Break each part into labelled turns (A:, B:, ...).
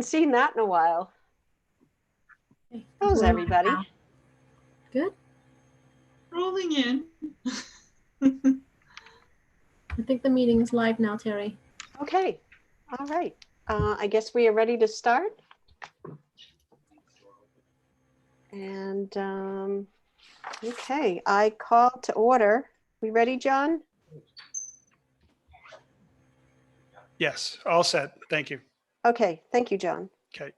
A: seen that in a while. How's everybody?
B: Good.
C: Rolling in.
B: I think the meeting is live now, Terry.
A: Okay. All right. I guess we are ready to start. And okay, I call to order. We ready, John?
D: Yes, all set. Thank you.
A: Okay, thank you, John.
D: Okay.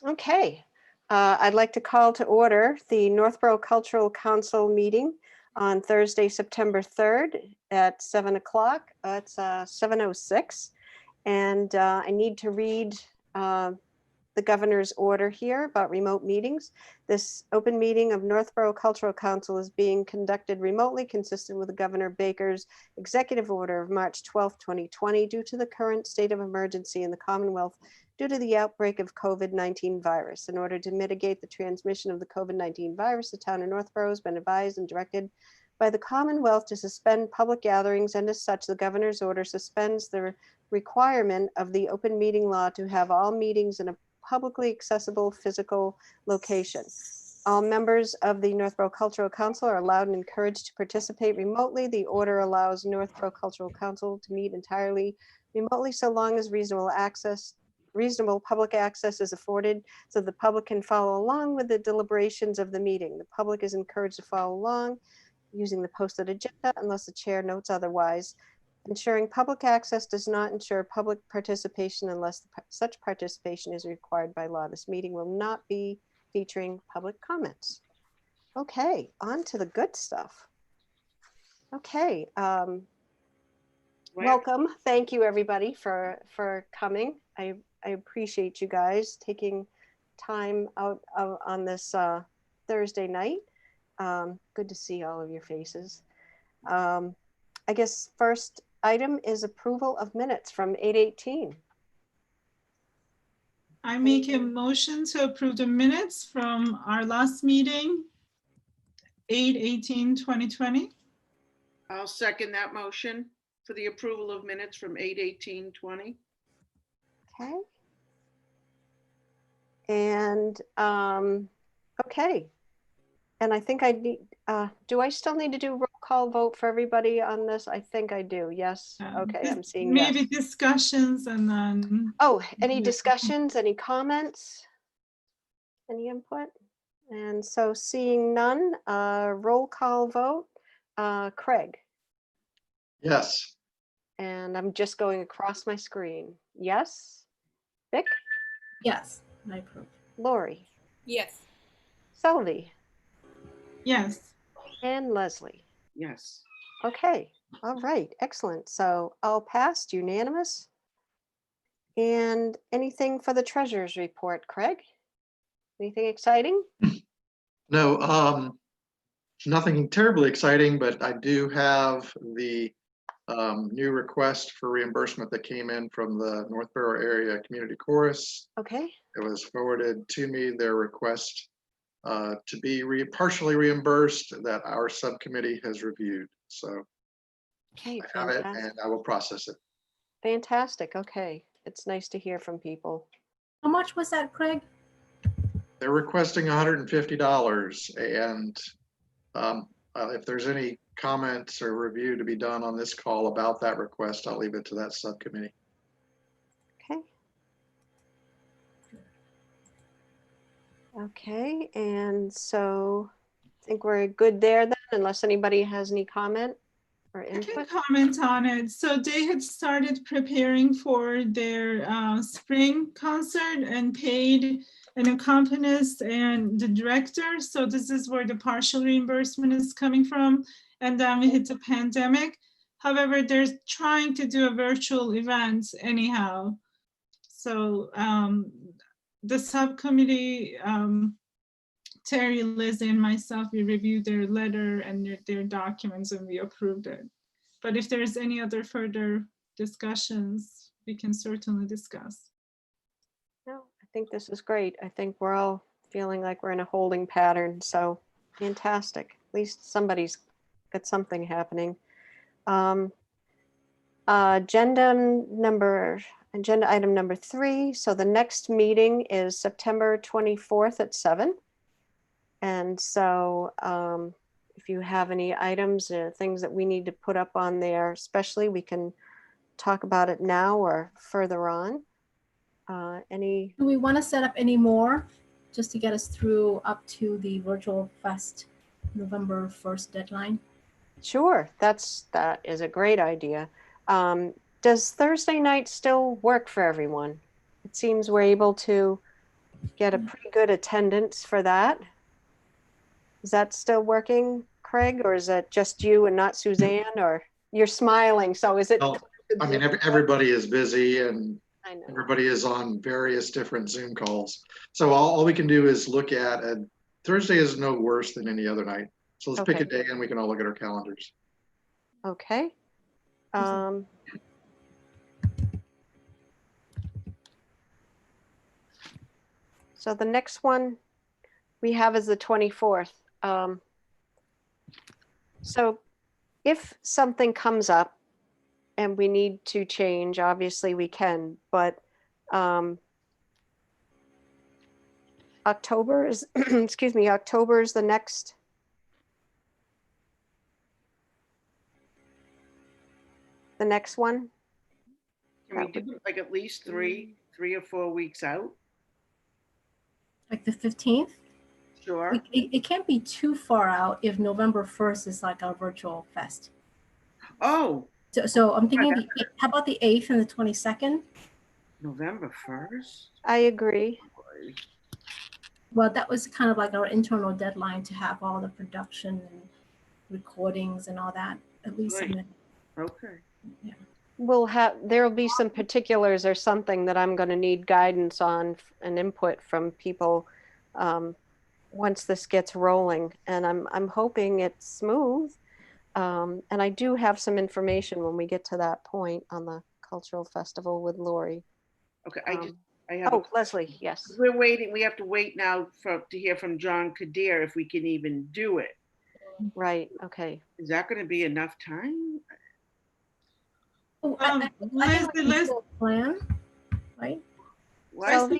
A: Okay, I'd like to call to order the Northborough Cultural Council meeting on Thursday, September 3rd at 7 o'clock. It's 7:06. And I need to read the governor's order here about remote meetings. This open meeting of Northborough Cultural Council is being conducted remotely, consistent with the Governor Baker's executive order of March 12, 2020, due to the current state of emergency in the Commonwealth due to the outbreak of COVID-19 virus. In order to mitigate the transmission of the COVID-19 virus, the town of Northborough has been advised and directed by the Commonwealth to suspend public gatherings, and as such, the governor's order suspends the requirement of the open meeting law to have all meetings in a publicly accessible physical location. All members of the Northborough Cultural Council are allowed and encouraged to participate remotely. The order allows Northborough Cultural Council to meet entirely remotely so long as reasonable public access is afforded so the public can follow along with the deliberations of the meeting. The public is encouraged to follow along using the posted agenda unless the chair notes otherwise. Ensuring public access does not ensure public participation unless such participation is required by law. This meeting will not be featuring public comments. Okay, on to the good stuff. Okay, welcome. Thank you everybody for coming. I appreciate you guys taking time out on this Thursday night. Good to see all of your faces. I guess first item is approval of minutes from 8/18.
C: I make a motion to approve the minutes from our last meeting, 8/18/2020.
E: I'll second that motion for the approval of minutes from 8/18/20.
A: Okay. And okay. And I think I need, do I still need to do roll call vote for everybody on this? I think I do. Yes. Okay, I'm seeing
C: maybe
A: yes.
C: discussions and then.
A: Oh, any discussions, any comments? Any input? And so seeing none, roll call vote. Craig.
F: Yes.
A: And I'm just going across my screen. Yes. Vic?
B: Yes, I approve.
A: Lori?
G: Yes.
A: Selvey?
C: Yes.
A: And Leslie?
E: Yes.
A: Okay, all right, excellent. So all passed, unanimous. And anything for the treasurer's report, Craig? Anything exciting?
F: No, nothing terribly exciting, but I do have the new request for reimbursement that came in from the Northborough Area Community Chorus.
A: Okay.
F: It was forwarded to me, their request to be partially reimbursed that our subcommittee has reviewed. So
A: Okay,
F: I have it
A: fantastic.
F: and I will process it.
A: Fantastic, okay. It's nice to hear from people.
B: How much was that, Craig?
F: They're requesting $150, and if there's any comments or review to be done on this call about that request, I'll leave it to that subcommittee.
A: Okay. Okay, and so I think we're good there then, unless anybody has any comment or
C: I
A: input.
C: can comment on it. So they had started preparing for their spring concert and paid an accompanist and the director. So this is where the partial reimbursement is coming from. And then we hit the pandemic. However, they're trying to do a virtual event anyhow. So the subcommittee, Terry, Liz, and myself, we reviewed their letter and their documents and we approved it. But if there's any other further discussions, we can certainly discuss.
A: No, I think this is great. I think we're all feeling like we're in a holding pattern. So fantastic. At least somebody's got something happening. Agenda number, agenda item number 3. So the next meeting is September 24th at 7. And so if you have any items or things that we need to put up on there, especially, we can talk about it now or further on. Any,
B: Do we want to set up any more just to get us through up to the virtual fest November 1st deadline?
A: sure, that is a great idea. Does Thursday night still work for everyone? It seems we're able to get a pretty good attendance for that. Is that still working, Craig, or is that just you and not Suzanne? Or you're smiling, so is it?
F: Well, I mean, everybody is busy and
A: I know.
F: everybody is on various different Zoom calls. So all we can do is look at, Thursday is no worse than any other night. So let's pick a
A: Okay.
F: day and we can all look at our calendars.
A: Okay. So the next one we have is the 24th. So if something comes up and we need to change, obviously we can, but October is, excuse me, October is the next. The next one?
E: Can we do it like at least 3 or 4 weeks out?
B: Like the 15th?
E: Sure.
B: It can't be too far out if November 1st is like our virtual fest.
E: Oh,
B: So I'm thinking, how about the 8th and the 22nd?
E: November 1st?
A: I agree.
B: Well, that was kind of like our internal deadline to have all the production and recordings and all that, at least.
E: Right. Okay.
A: There'll be some particulars or something that I'm going to need guidance on and input from people once this gets rolling. And I'm hoping it's smooth. And I do have some information when we get to that point on the cultural festival with Lori.
E: Okay. I have.
A: Leslie, yes.
E: We're waiting. We have to wait now to hear from John Kadir if we can even do it.
A: Right. Okay.
E: Is that going to be enough time?
B: Oh, I think we can still plan, right?
E: What?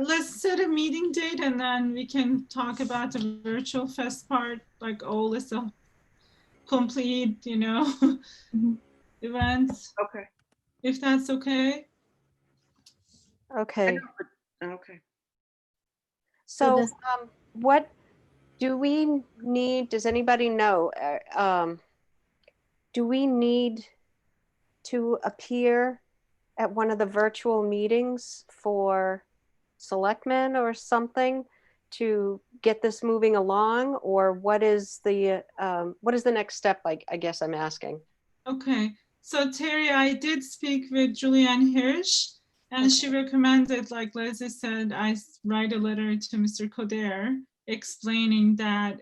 C: Let's set a meeting date and then we can talk about the virtual fest part, like all is a complete, events.
E: Okay.
C: If that's okay.
A: Okay.
E: Okay.
A: So what do we need? Does anybody know? Do we need to appear at one of the virtual meetings for selectmen or something to get this moving along? Or what is the next step? I guess I'm asking.
C: Okay. So Terry, I did speak with Julianne Hirsch and she recommended, like Leslie said, I write a letter to Mr. Coder explaining that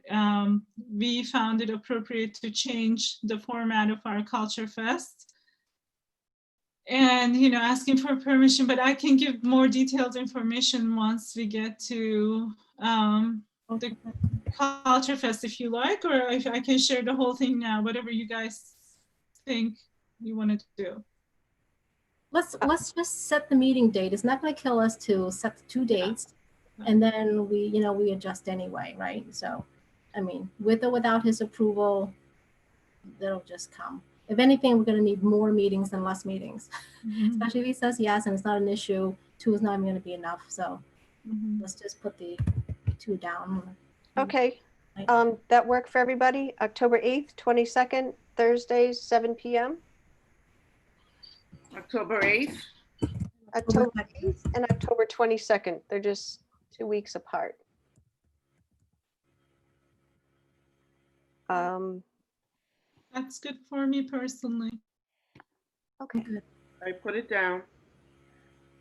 C: we found it appropriate to change the format of our Culture Fest and, asking for permission, but I can give more detailed information once we get to the Culture Fest if you like, or if I can share the whole thing now, whatever you guys think you want to do.
B: Let's just set the meeting date. It's not going to kill us to set the 2 dates, and then we adjust anyway, right? So, I mean, with or without his approval, that'll just come. If anything, we're going to need more meetings than less meetings, especially if he says yes and it's not an issue. 2 is not even going to be enough. So let's just put the 2 down.
A: Okay. That work for everybody? October 8th, 22nd, Thursdays, 7 p.m.
E: October 8th.
A: October 8th and October 22nd. They're just 2 weeks apart.
C: That's good for me personally.
A: Okay.
E: I put it down.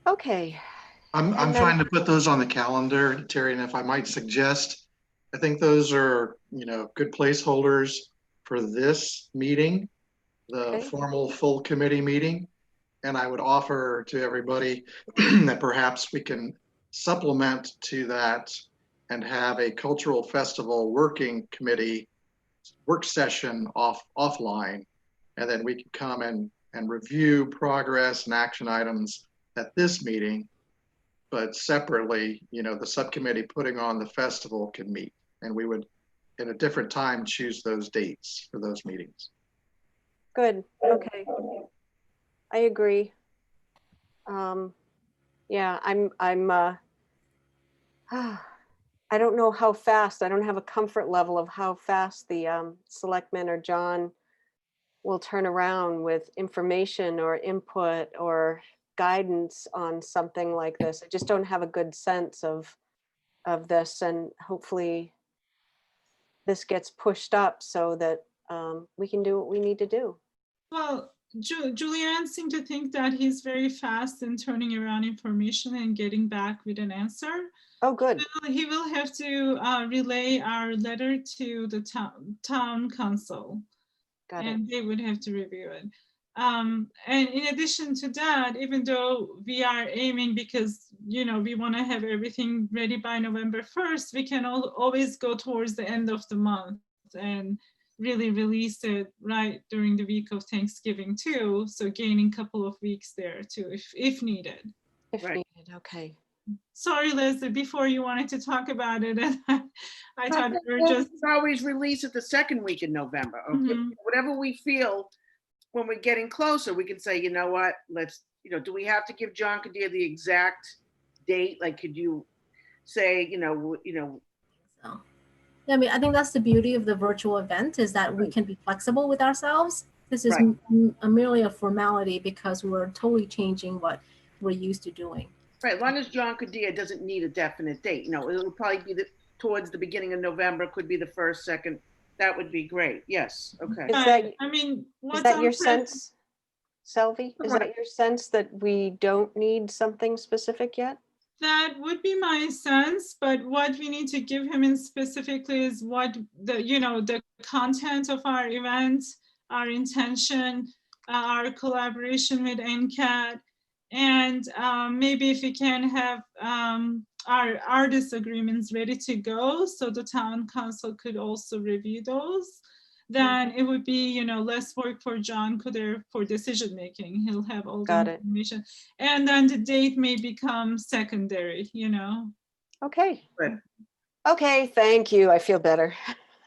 A: Okay.
F: I'm trying to put those on the calendar, Terry, and if I might suggest, I think those are, good placeholders for this meeting, the formal full committee meeting. And I would offer to everybody that perhaps we can supplement to that and have a cultural festival working committee work session offline. And then we can come and and review progress and action items at this meeting. But separately, the subcommittee putting on the festival can meet, and we would at a different time choose those dates for those meetings.
A: Good, okay. I agree. Yeah, I don't know how fast, I don't have a comfort level of how fast the selectmen or John will turn around with information or input or guidance on something like this. I just don't have a good sense of this, and hopefully this gets pushed up so that we can do what we need to do.
C: Well, Julianne seemed to think that he's very fast in turning around information and getting back with an answer.
A: Oh, good.
C: He will have to relay our letter to the town council.
A: Got it.
C: And they would have to review it. And in addition to that, even though we are aiming, because we want to have everything ready by November 1st, we can always go towards the end of the month and really release it right during the week of Thanksgiving too. So gaining a couple of weeks there too, if needed.
A: If
E: Right.
A: needed, okay.
C: Sorry, Leslie, before you wanted to talk about it, and I thought we were just.
E: Always release it the second week in November. Okay, whatever we feel when we're getting closer, we can say, you know what, let's, do we have to give John Kadir the exact date? Like, could you say,
B: So, I mean, I think that's the beauty of the virtual event, is that we can be flexible with ourselves. This is
E: Right.
B: merely a formality because we're totally changing what we're used to doing.
E: right, as long as John Kadir doesn't need a definite date, it'll probably be towards the beginning of November, could be the first, second, that would be great. Yes, okay.
A: Is that,
C: I mean,
A: is
C: what's
A: that
C: on
A: your
C: press-
A: sense, Selvi? Is that your sense that we don't need something specific yet?
C: That would be my sense, but what we need to give him in specifically is what the content of our event, our intention, our collaboration with NCAT, and maybe if we can have our disagreements ready to go, so the town council could also review those. Then it would be, less work for John Kadir for decision making. He'll have all
A: Got
C: the
A: it.
C: information, and then the date may become secondary.
A: Okay.
E: Good.
A: Okay, thank you. I feel better.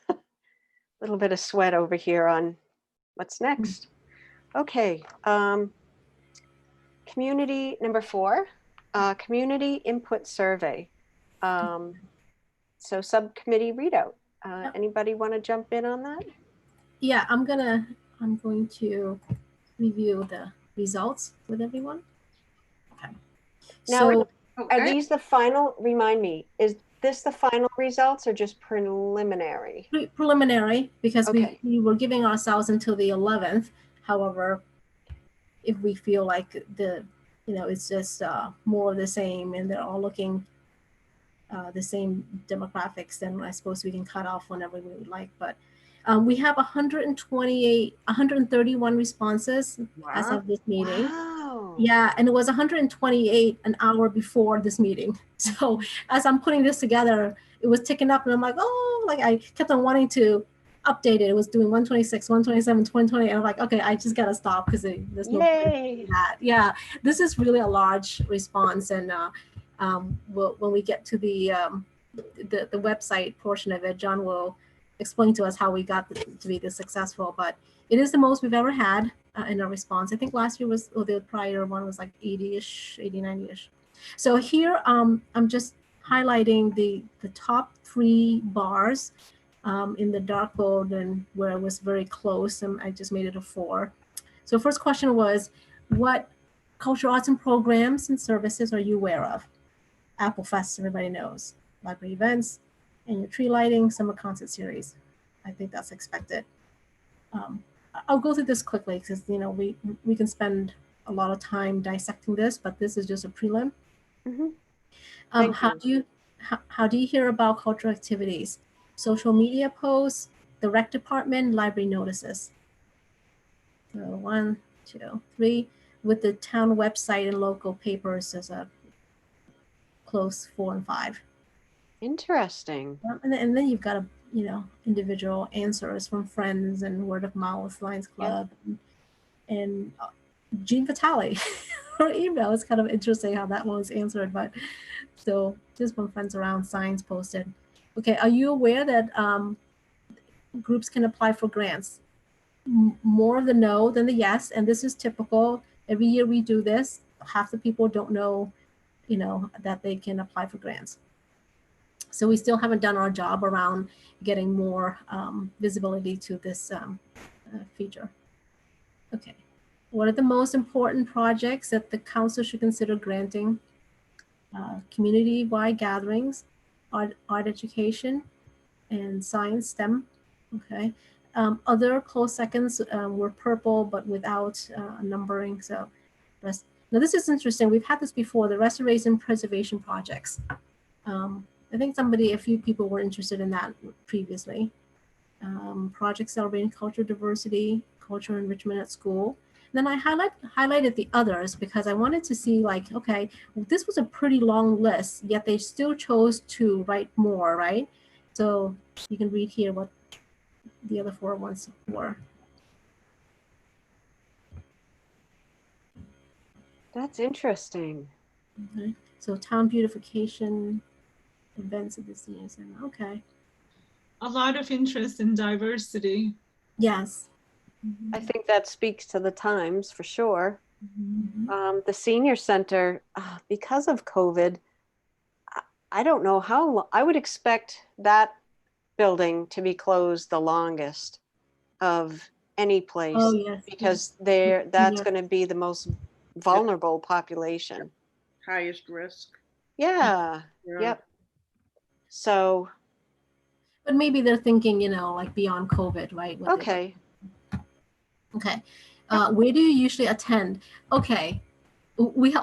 A: A little bit of sweat over here on what's next. Okay. Community number 4, community input survey. So subcommittee readout. Anybody want to jump in on that?
B: Yeah, I'm going to review the results with everyone. Okay.
A: Now,
B: So
A: are
E: Okay.
A: these the final, remind me, is this the final results or just preliminary?
B: preliminary, because
A: Okay.
B: we were giving ourselves until the 11th. However, if we feel like it's just more of the same and they're all looking the same demographics, then I suppose we can cut off whenever we would like. But we have 131 responses as
E: Wow.
B: of this meeting.
A: Wow.
B: Yeah, and it was 128 an hour before this meeting. So as I'm putting this together, it was ticking up, and I'm like, oh, like I kept on wanting to update it. It was doing 126, 127, 2020, and I'm like, okay, I just gotta stop because there's no point in doing that. Yeah, this is really a large response, and when we get to the website portion of it, John will explain to us how we got to be this successful. But it is the most we've ever had in a response. I think last year was, or the prior one was like 80-ish, 80, 90-ish. So here I'm just highlighting the top 3 bars in the dark mode, and where it was very close, and I just made it a 4. So first question was, what cultural arts and programs and services are you aware of? Apple Fest, everybody knows. Library events, annual tree lighting, summer concert series. I think that's expected. I'll go through this quickly because we can spend a lot of time dissecting this, but this is just a prelim.
A: Thank
B: How do you hear about cultural activities? Social media posts, the rec department, library notices. So 1, 2, 3, with the town website and local papers as a close 4 and 5.
A: Interesting.
B: And then you've got individual answers from friends and word of mouth, Lions Club, And Jean Vitale, her email is kind of interesting how that one was answered, but so just one Friends Around Science posted. Okay, are you aware that groups can apply for grants? More of the no than the yes, and this is typical. Every year we do this. Half the people don't know, that they can apply for grants. So we still haven't done our job around getting more visibility to this feature. Okay. What are the most important projects that the council should consider granting? Community-wide gatherings, art education, and science STEM. Okay. Other close seconds were purple, but without numbering. So now this is interesting. We've had this before, the restoration preservation projects. I think a few people were interested in that previously. Projects celebrating cultural diversity, cultural enrichment at school. And then I highlighted the others because I wanted to see like, okay, this was a pretty long list, yet they still chose to write more, right? So you can read here what the other 4 ones were.
A: That's interesting.
B: Okay. So town beautification, events at the senior center. Okay.
C: A lot of interest in diversity.
B: Yes.
A: I think that speaks to the times for sure.
B: Mhm.
A: The senior center, because of COVID, I don't know how long. I would expect that building to be closed the longest of any place
B: Oh yes.
A: because that's
B: Yes.
A: going to be the most vulnerable population.
E: Highest risk.
A: Yeah.
E: Yeah.
A: Yep. So,
B: But maybe they're thinking, like beyond COVID, right? What they-
A: okay.
B: Okay. Where do you usually attend? Okay. We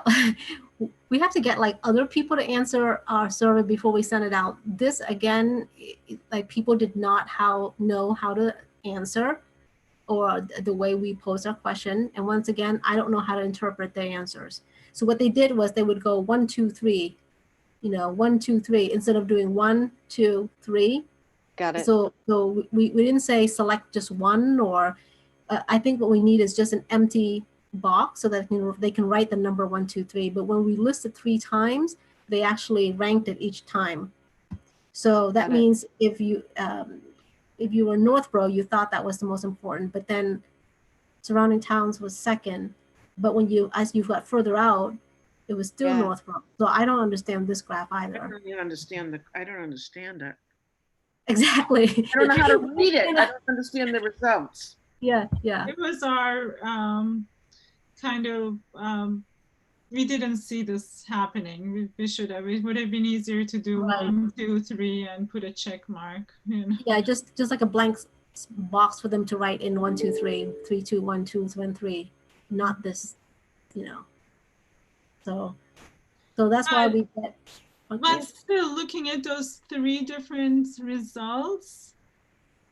B: we have to get like other people to answer our survey before we send it out. This again, like people did not know how to answer or the way we pose our question. And once again, I don't know how to interpret their answers. So what they did was they would go 1, 2, 3, 1, 2, 3, instead of doing 1, 2, 3.
A: Got it.
B: So we didn't say select just one, or I think what we need is just an empty box so that they can write the number 1, 2, 3. But when we listed 3 times, they actually ranked it each time. So that
A: Got it.
B: means if you were Northborough, you thought that was the most important, but then surrounding towns was second. But as you got further out, it was still
A: Yeah.
B: Northborough. So I don't understand this graph
E: I
B: either.
E: don't even understand I don't understand it.
B: Exactly.
E: I don't know how to read it. I don't understand the results.
B: Yeah.
C: It was our kind of, we didn't see this happening. We should have, it would have been easier to do
B: Right.
C: 1, 2, 3 and put a check mark.
B: Yeah, just like a blank box for them to write in 1, 2, 3, 3, 2, 1, 2, 1, 3, not this, So that's why we get.
C: But still, looking at those 3 different results,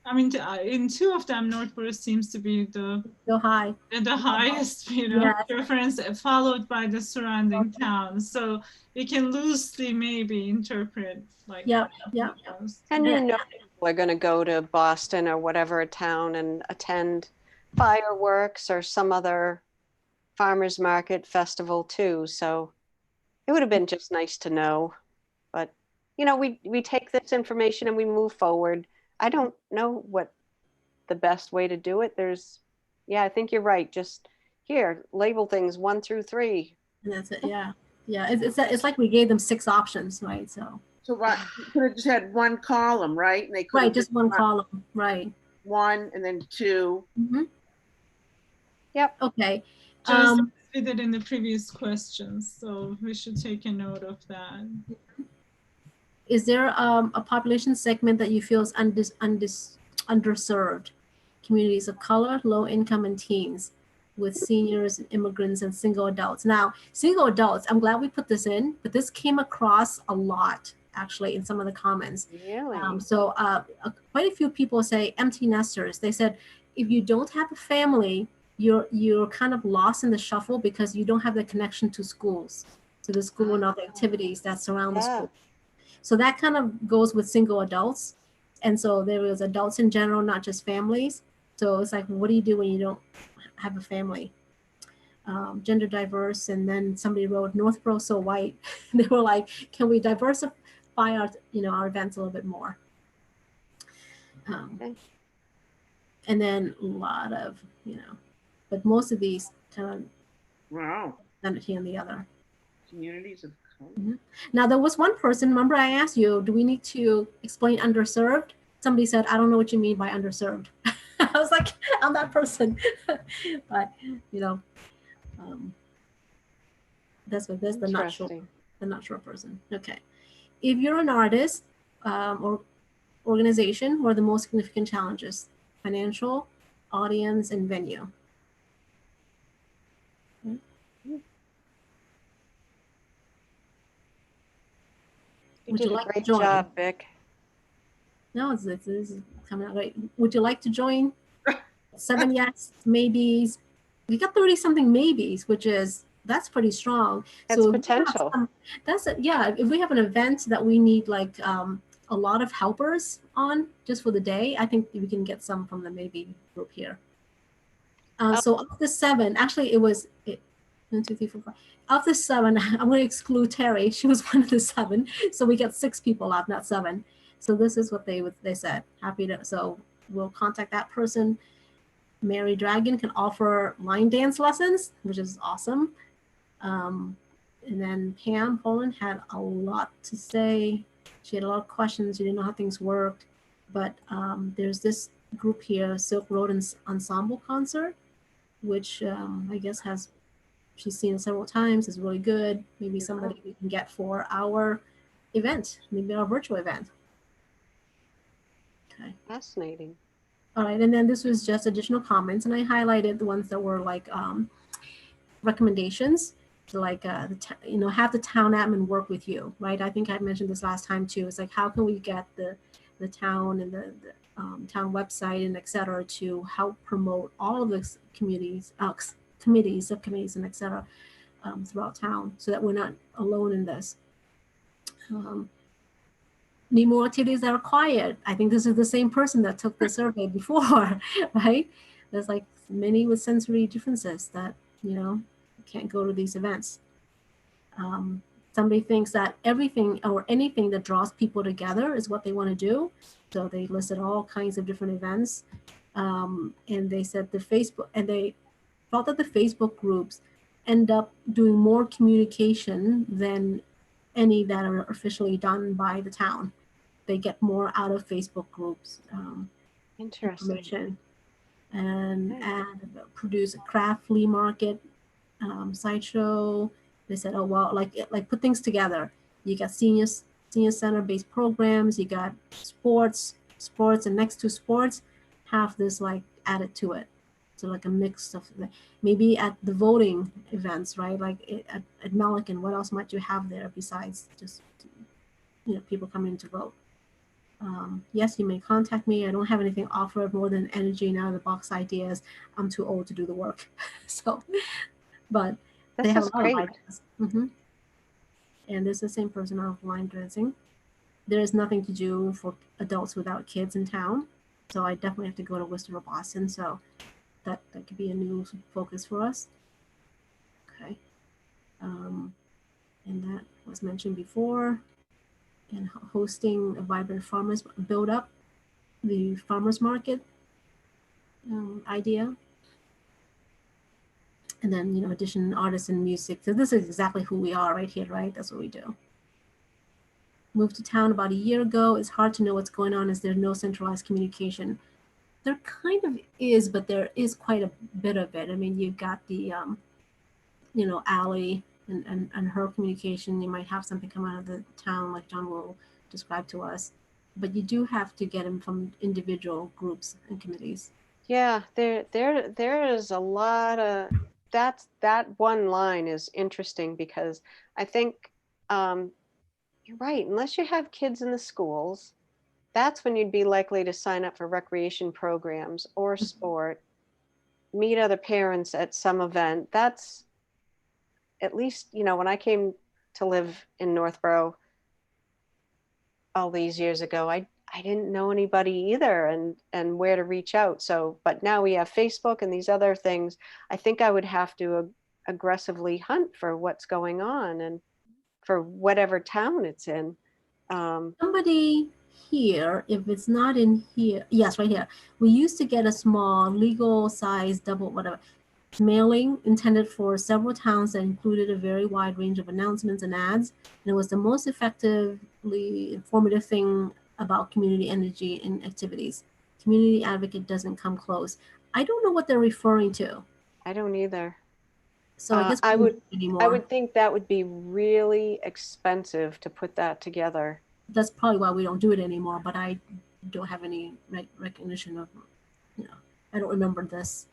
C: I mean, in 2 of them, Northborough seems to be the
B: high.
C: highest,
B: Yes.
C: preference, followed by the surrounding towns. So we can loosely maybe interpret like.
B: Yeah.
A: And
B: Yeah.
A: people are going to go to Boston or whatever town and attend fireworks or some other farmers market festival too. So it would have been just nice to know. But, we take this information and we move forward. I don't know what the best way to do it. I think you're right. Just here, label things 1 through 3.
B: And that's it. Yeah. It's like we gave them 6 options, right? So
E: right, you could have just had 1 column, right? And they could have
B: just 1 column, right?
E: 1 and then 2.
B: Mm-hmm.
A: Yep.
B: Okay.
C: Just as we did in the previous questions, so we should take a note of that.
B: Is there a population segment that you feel is underserved? Communities of color, low income, and teens, with seniors, immigrants, and single adults. Now, single adults, I'm glad we put this in, but this came across a lot actually in some of the comments.
A: Really?
B: Quite a few people say empty nesters. They said if you don't have a family, you're kind of lost in the shuffle because you don't have the connection to schools, to the school and other activities that surround the school. So that kind of goes with single adults. And so there was adults in general, not just families. So it's like, what do you do when you don't have a family? Gender diverse, and then somebody wrote Northborough so white. They were like, can we diversify our, our events a little bit more?
A: Okay.
B: And then a lot of, but most of these kind of
E: Wow.
B: done it here and the other.
E: Communities of color.
B: Now there was one person, remember I asked you, do we need to explain underserved? Somebody said, I don't know what you mean by underserved. I was like, I'm that person. But, that's the not sure,
A: Interesting.
B: the not sure person. Okay. If you're an artist or organization, what are the most significant challenges? Financial, audience, and venue.
A: You
B: Would
A: did
B: you
A: a
B: like to
A: great
B: join?
A: job, Vic.
B: No, this is coming out great. Would you like to join? 7 yes, maybes. We got 30 something maybes, that's pretty strong.
A: That's
B: So if we have
A: potential.
B: yeah. If we have an event that we need like a lot of helpers on just for the day, I think we can get some from the maybe group here. So of the 7, actually it was 1, 2, 3, 4, 5. Of the 7, I'm going to exclude Terry. She was one of the 7, so we got 6 people out, not 7. So this is what they said. Happy to. So we'll contact that person. Mary Dragon can offer line dance lessons, which is awesome. And then Pam Poland had a lot to say. She had a lot of questions. She didn't know how things worked. But there's this group here, Silk Road Ensemble Concert, which I guess she's seen it several times. It's really good. Maybe somebody we can get for our event, maybe our virtual event. Okay.
A: Fascinating.
B: All right, and then this was just additional comments, and I highlighted the ones that were like recommendations to like have the town admin work with you, right? I think I mentioned this last time too. It's like, how can we get the town and the town website and et cetera to help promote all of the communities, committees, subcommittees, and et cetera throughout town, so that we're not alone in this. Need more activities that are quiet. I think this is the same person that took the survey before, right? There's like many with sensory differences that, can't go to these events. Somebody thinks that everything or anything that draws people together is what they want to do. So they listed all kinds of different events. And they said they felt that the Facebook groups end up doing more communication than any that are officially done by the town. They get more out of Facebook groups
A: Interesting.
B: information and produce a craft flea market sideshow. They said, oh well, like put things together. You got senior center based programs. You got sports, and next to sports, have this like added to it. So like a mix of maybe at the voting events, right? Like at Melican, what else might you have there besides just people coming to vote? Yes, you may contact me. I don't have anything offered more than energy and out of the box ideas. I'm too old to do the work. So, but they
A: This
B: have
A: is
B: a lot of
A: great.
B: ideas. And this is the same person of line dancing. There is nothing to do for adults without kids in town. So I definitely have to go to Worcester or Boston. So that could be a new focus for us. Okay. And that was mentioned before. And hosting a vibrant farmers, build up the farmers market idea. And then, addition artists and music. So this is exactly who we are right here, right? That's what we do. Moved to town about a year ago. It's hard to know what's going on as there's no centralized communication. There kind of is, but there is quite a bit of it. I mean, you've got the, Ally and her communication. You might have something come out of the town like John will describe to us, but you do have to get them from individual groups and committees.
A: Yeah, there is a lot of that one line is interesting because I think you're right. Unless you have kids in the schools, that's when you'd be likely to sign up for recreation programs or sport, meet other parents at some event. That's at least, when I came to live in Northborough all these years ago, I didn't know anybody either, and where to reach out. So, but now we have Facebook and these other things. I think I would have to aggressively hunt for what's going on and for whatever town it's in.
B: Somebody here, if it's not in here, yes, right here. We used to get a small legal size double whatever mailing intended for several towns that included a very wide range of announcements and ads. And it was the most effectively informative thing about community energy and activities. Community advocate doesn't come close. I don't know what they're referring to.
A: I don't either.
B: So I guess
A: I
B: we don't
A: would
B: do it anymore.
A: I would think that would be really expensive to put that together.
B: That's probably why we don't do it anymore, but I don't have any recognition of, you know, I don't remember this.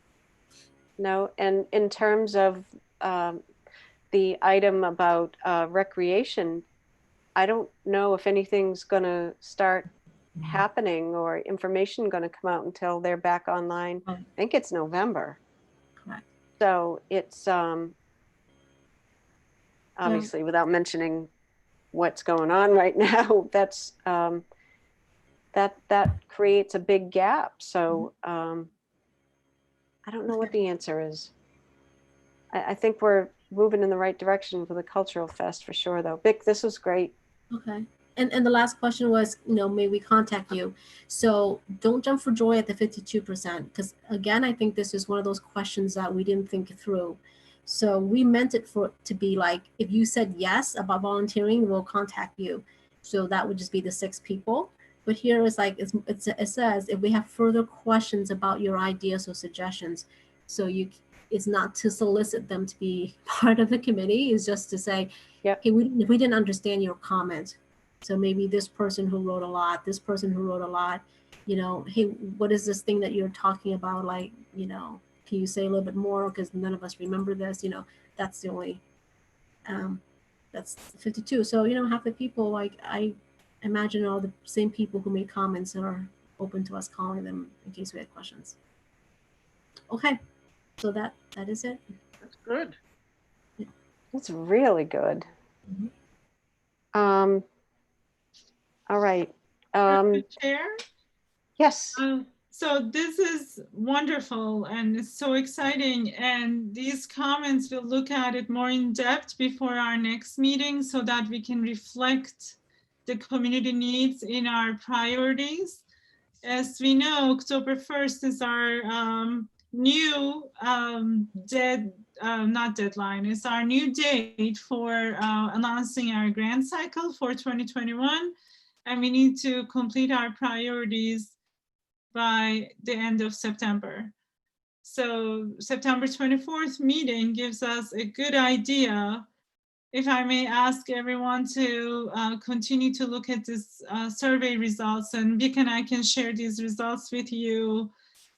A: No, and in terms of the item about recreation, I don't know if anything's going to start happening or information going to come out until they're back online.
B: Right.
A: I think it's November.
B: Correct.
A: So it's obviously without mentioning what's going on right now, that's that creates a big gap. So I don't know what the answer is. I think we're moving in the right direction for the Cultural Fest for sure, though. Vic, this was great.
B: Okay. And the last question was, you know, may we contact you? So don't jump for joy at the 52%, because again, I think this is one of those questions that we didn't think through. So we meant it for to be like, if you said yes about volunteering, we'll contact you. So that would just be the 6 people. But here is like, it says, if we have further questions about your ideas or suggestions, so it's not to solicit them to be part of the committee, it's just to say,
A: Yep.
B: okay, we didn't understand your comment. So maybe this person who wrote a lot, this person who wrote a lot, you know, hey, what is this thing that you're talking about? Like, you know, can you say a little bit more? Because none of us remember this, you know, that's the only, that's 52. So, you know, half the people, like, I imagine all the same people who made comments are open to us calling them in case we had questions. Okay, so that is it.
E: That's good.
A: That's really good.
B: Mhm.
A: All right.
C: Chair?
A: Yes.
C: So this is wonderful and it's so exciting. And these comments, we'll look at it more in depth before our next meeting so that we can reflect the community needs in our priorities. As we know, October 1st is our new not deadline, it's our new date for announcing our grant cycle for 2021. And we need to complete our priorities by the end of September. So September 24th meeting gives us a good idea. If I may ask everyone to continue to look at this survey results, and Vic and I can share these results with you.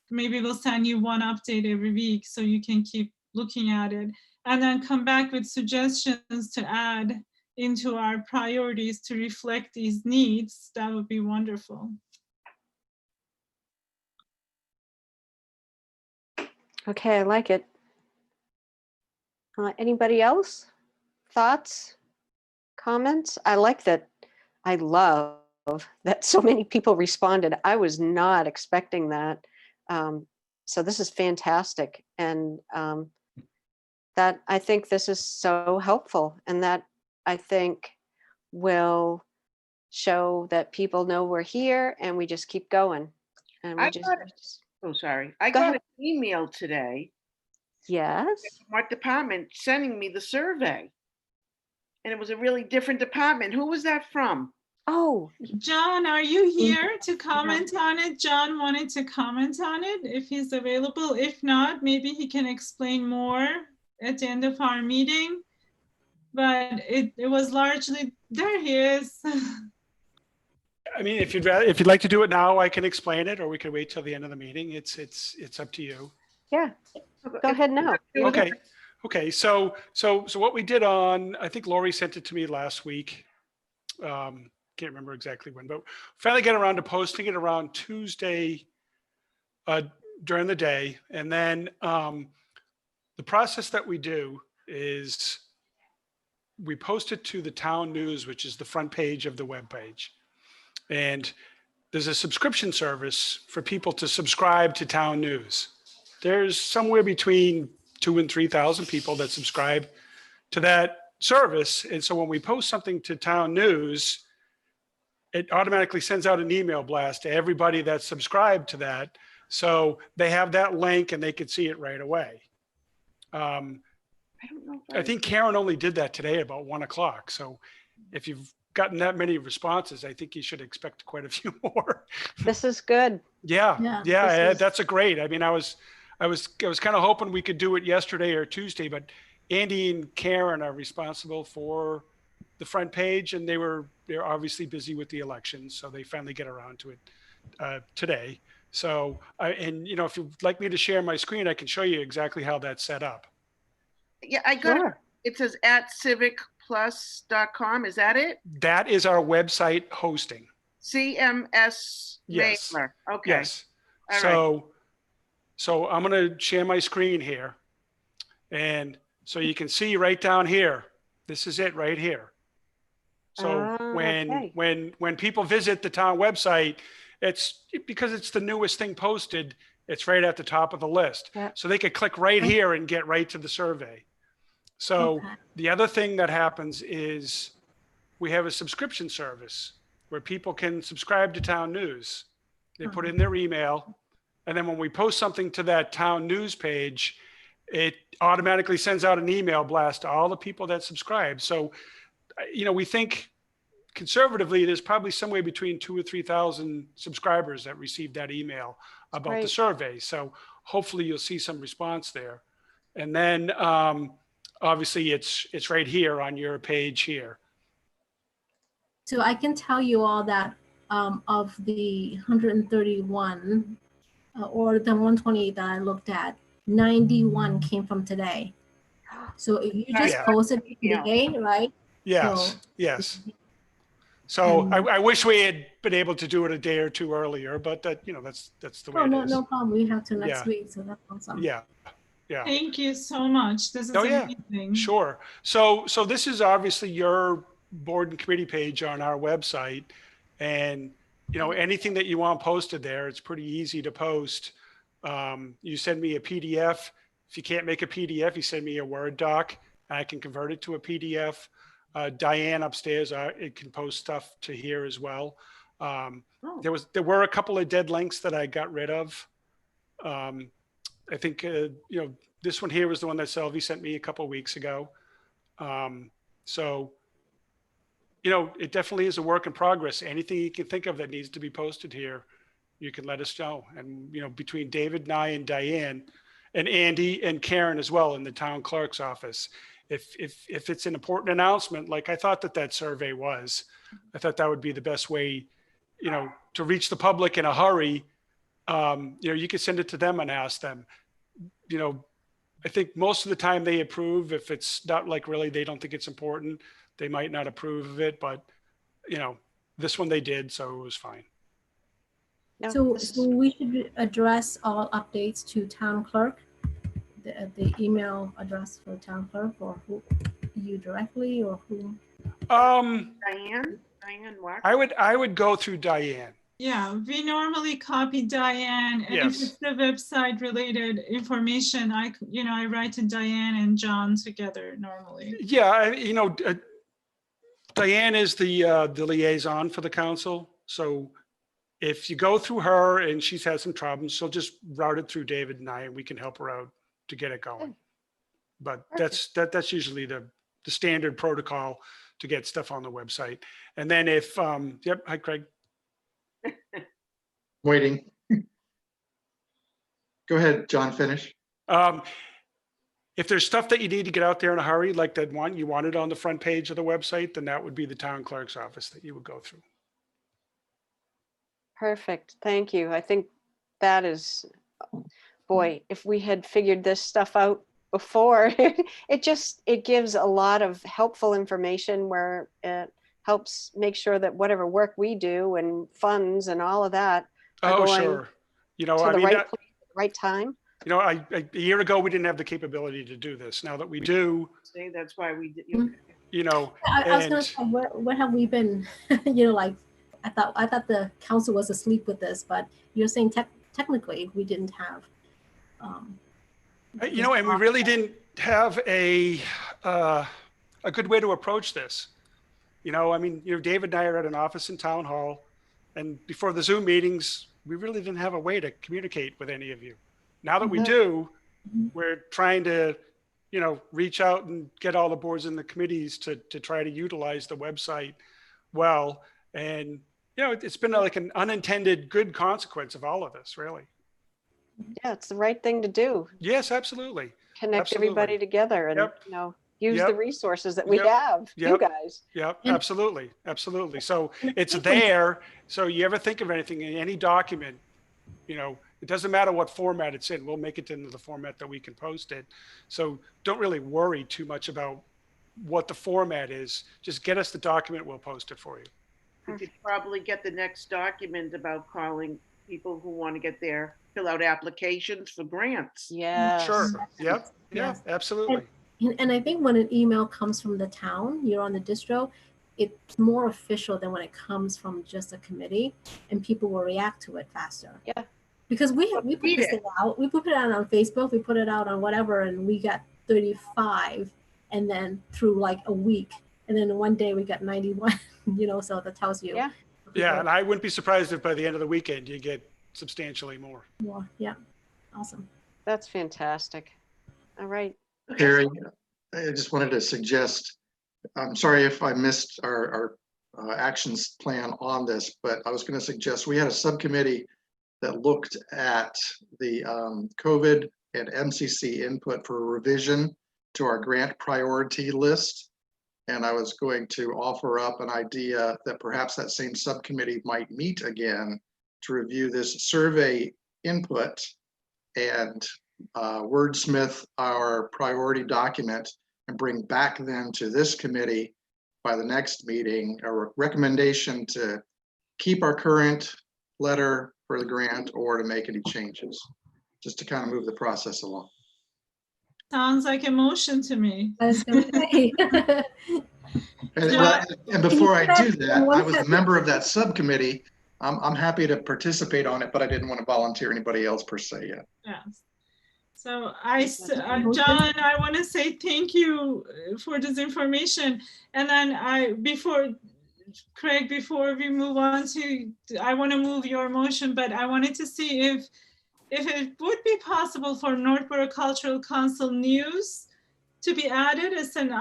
C: Maybe we'll send you one update every week so you can keep looking at it, and then come back with suggestions to add into our priorities to reflect these needs. That would be wonderful.
A: Okay, I like it. Anybody else? Thoughts? Comments? I like that. I love that so many people responded. I was not expecting that. So this is fantastic. And that I think this is so helpful, and that I think will show that people know we're here and we just keep going. And we
E: Oh, sorry. I
A: Go
E: got
A: ahead.
E: an email today
A: Yes.
E: from our department sending me the survey. And it was a really different department. Who was that from?
A: Oh,
C: John, are you here to comment on it? John wanted to comment on it if he's available. If not, maybe he can explain more at the end of our meeting. But it was largely, there he is.
D: I mean, if you'd like to do it now, I can explain it, or we could wait till the end of the meeting. It's up to you.
A: yeah. Go ahead now.
D: Okay. Okay. So what we did on, I think Lori sent it to me last week. Can't remember exactly when, but finally get around to posting it around Tuesday during the day. And then the process that we do is we post it to the town news, which is the front page of the webpage. And there's a subscription service for people to subscribe to town news. There's somewhere between 2,000 and 3,000 people that subscribe to that service. And so when we post something to town news, it automatically sends out an email blast to everybody that's subscribed to that. So they have that link and they can see it right away.
E: I don't know. if
D: I think Karen only did that today at about 1 o'clock. So if you've gotten that many responses, I think you should expect quite a few more.
A: This is good.
B: Yeah,
A: this is-
D: That's a great. I mean, I was kind of hoping we could do it yesterday or Tuesday, but Andy and Karen are responsible for the front page, and they're obviously busy with the elections, so they finally get around to it today. So, if you'd like me to share my screen, I can show you exactly how that's set up.
E: Yeah, I got it.
A: Sure.
E: It says @civicplus.com. Is that it?
D: That is our website hosting.
E: CMS
D: Yes.
E: mailer. Okay.
D: Yes.
E: All right.
D: So I'm going to share my screen here. And so you can see right down here, this is it right here. So
A: okay.
D: when people visit the town website, it's because it's the newest thing posted, it's right at the top of the list.
A: Yeah.
D: So they could click right here and get right to the survey. So
B: Okay.
D: the other thing that happens is we have a subscription service where people can subscribe to town news. They put in their email, and then when we post something to that town news page, it automatically sends out an email blast to all the people that subscribe. So, we think conservatively, there's probably somewhere between 2,000 or 3,000 subscribers that received that email about the
A: Great.
D: survey. So hopefully you'll see some response there. And then obviously it's right here on your page here.
B: So I can tell you all that of the 131 or the 128 that I looked at, 91 came from today. So if you just
D: Yeah.
B: posted
E: Yeah.
B: today, right?
D: Yes,
B: So-
D: yes. So
B: And-
D: I wish we had been able to do it a day or two earlier, but that's the way
B: Oh,
D: it
B: no,
D: is.
B: no problem. We have to next
D: Yeah.
B: week, so that's awesome.
D: Yeah, yeah.
C: Thank you so much. This is
D: Oh, yeah.
C: amazing.
D: Sure. So this is obviously your board and committee page on our website. And, anything that you want posted there, it's pretty easy to post. You send me a PDF. If you can't make a PDF, you send me a Word doc, and I can convert it to a PDF. Diane upstairs, it can post stuff to here as well. There were a couple of dead links that I got rid of. I think, this one here was the one that Selvey sent me a couple of weeks ago. So, it definitely is a work in progress. Anything you can think of that needs to be posted here, you can let us know. And, between David and I and Diane and Andy and Karen as well in the town clerk's office, if it's an important announcement, like I thought that survey was, I thought that would be the best way, to reach the public in a hurry. You could send it to them and ask them. I think most of the time they approve. If it's not like really they don't think it's important, they might not approve of it. But this one they did, so it was fine.
A: No,
B: So,
A: this is-
B: so we should address all updates to town clerk, the email address for town clerk, or who, you directly, or who?
E: Diane what?
D: I would go through Diane.
C: Yeah, we normally copy Diane, and if
D: Yes.
C: it's the website related information, I write to Diane and John together normally.
D: Yeah, Diane is the liaison for the council. So if you go through her and she's had some problems, she'll just route it through David and I, and we can help her out to get it going. But that's usually the standard protocol to get stuff on the website. And then if, yep, hi Craig.
F: Waiting. Go ahead, John, finish.
D: If there's stuff that you need to get out there in a hurry, like that one, you want it on the front page of the website, then that would be the town clerk's office that you would go through.
A: Perfect. Thank you. I think that is, boy, if we had figured this stuff out before, it gives a lot of helpful information where it helps make sure that whatever work we do and funds and all of that are
D: Oh,
A: going
D: sure.
A: to the right place, at the right time.
D: A year ago, we didn't have the capability to do this. Now that we do,
E: See, that's why we did.
B: Mhm.
D: you know,
B: I was gonna
D: and
B: say, what have we been, like I thought the council was asleep with this, but you're saying technically we didn't have.
D: You know, and we really didn't have a good way to approach this. You know, I mean, you know, David and I are at an office in town hall, and before the Zoom meetings, we really didn't have a way to communicate with any of you. Now that we do, we're trying to, you know, reach out and get all the boards and the committees to try to utilize the website well. And, you know, it's been like an unintended good consequence of all of this, really.
A: Yeah, it's the right thing to do.
D: Yes, absolutely.
A: Connect
D: Absolutely.
A: everybody together and,
D: Yep.
A: you know, use
D: Yep.
A: the resources that we
D: Yep.
A: have, you
D: Yep.
A: guys.
D: Yep,
B: And-
D: absolutely, absolutely. So
B: And I
D: it's
B: think when-
D: there. So you ever think of anything in any document, you know, it doesn't matter what format it's in. We'll make it into the format that we can post it. So don't really worry too much about what the format is. Just get us the document. We'll post it for you.
E: We could probably get the next document about calling people who want to get their, fill out applications for grants.
A: Yes.
D: Sure. Yep. Yeah,
B: Yes.
D: absolutely.
B: And I think when an email comes from the town, you're on the distro, it's more official than when it comes from just a committee, and people will react to it faster.
A: Yeah.
B: Because we put
E: Read
B: this
E: it.
B: thing out, we put it out on Facebook, we put it out on whatever, and we got 35, and then through like a week, and then one day we got 91. You know, so that tells you.
A: Yeah.
D: Yeah, and I wouldn't be surprised if by the end of the weekend you get substantially more.
B: More. Yeah. Awesome.
A: That's fantastic. All right.
F: Harry, I just wanted to suggest, I'm sorry if I missed our actions plan on this, but I was going to suggest we had a subcommittee that looked at the COVID and MCC input for revision to our grant priority list. And I was going to offer up an idea that perhaps that same subcommittee might meet again to review this survey input and wordsmith our priority document and bring back then to this committee by the next meeting a recommendation to keep our current letter for the grant or to make any changes, just to kind of move the process along.
C: Sounds like a motion to me.
B: I was gonna say.
F: And before I do that, I was a member of that subcommittee. I'm happy to participate on it, but I didn't want to volunteer anybody else per se yet.
C: Yes. So John, I want to say thank you for this information. And then Craig, before we move on I want to move your motion, but I wanted to see if it would be possible for Northborough Cultural Council News to be added as an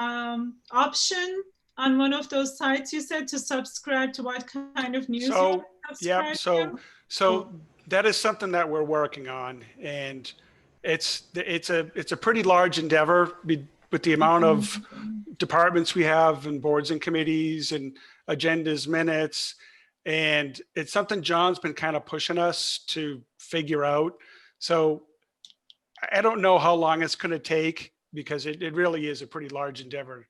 C: option on one of those sites you said to subscribe to what kind of news.
D: So,
C: you subscribe to?
D: so that is something that we're working on, and it's a pretty large endeavor with the amount of departments we have and boards and committees and agendas, minutes. And it's something John's been kind of pushing us to figure out. So I don't know how long it's going to take, because it really is a pretty large endeavor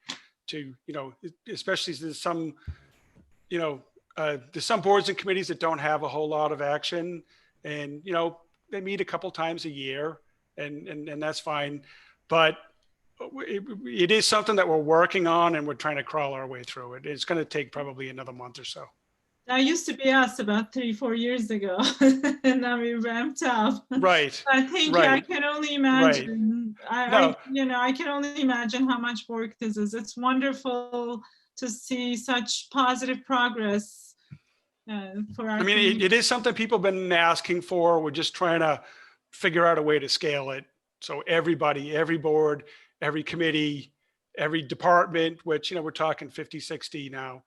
D: to, you know, especially there's some, you know, there's some boards and committees that don't have a whole lot of action, and, you know, they meet a couple times a year, and that's fine. But it is something that we're working on, and we're trying to crawl our way through it. It's going to take probably another month or so.
C: That used to be us about 3-4 years ago, and now we ramped up.
D: Right.
C: I think
D: Right.
C: I can only imagine.
D: No.
C: I can only imagine how much work this is. It's wonderful to see such positive progress for our.
D: I mean, it is something people have been asking for. We're just trying to figure out a way to scale it. So everybody, every board, every committee, every department, which, you know, we're talking 50, 60 now,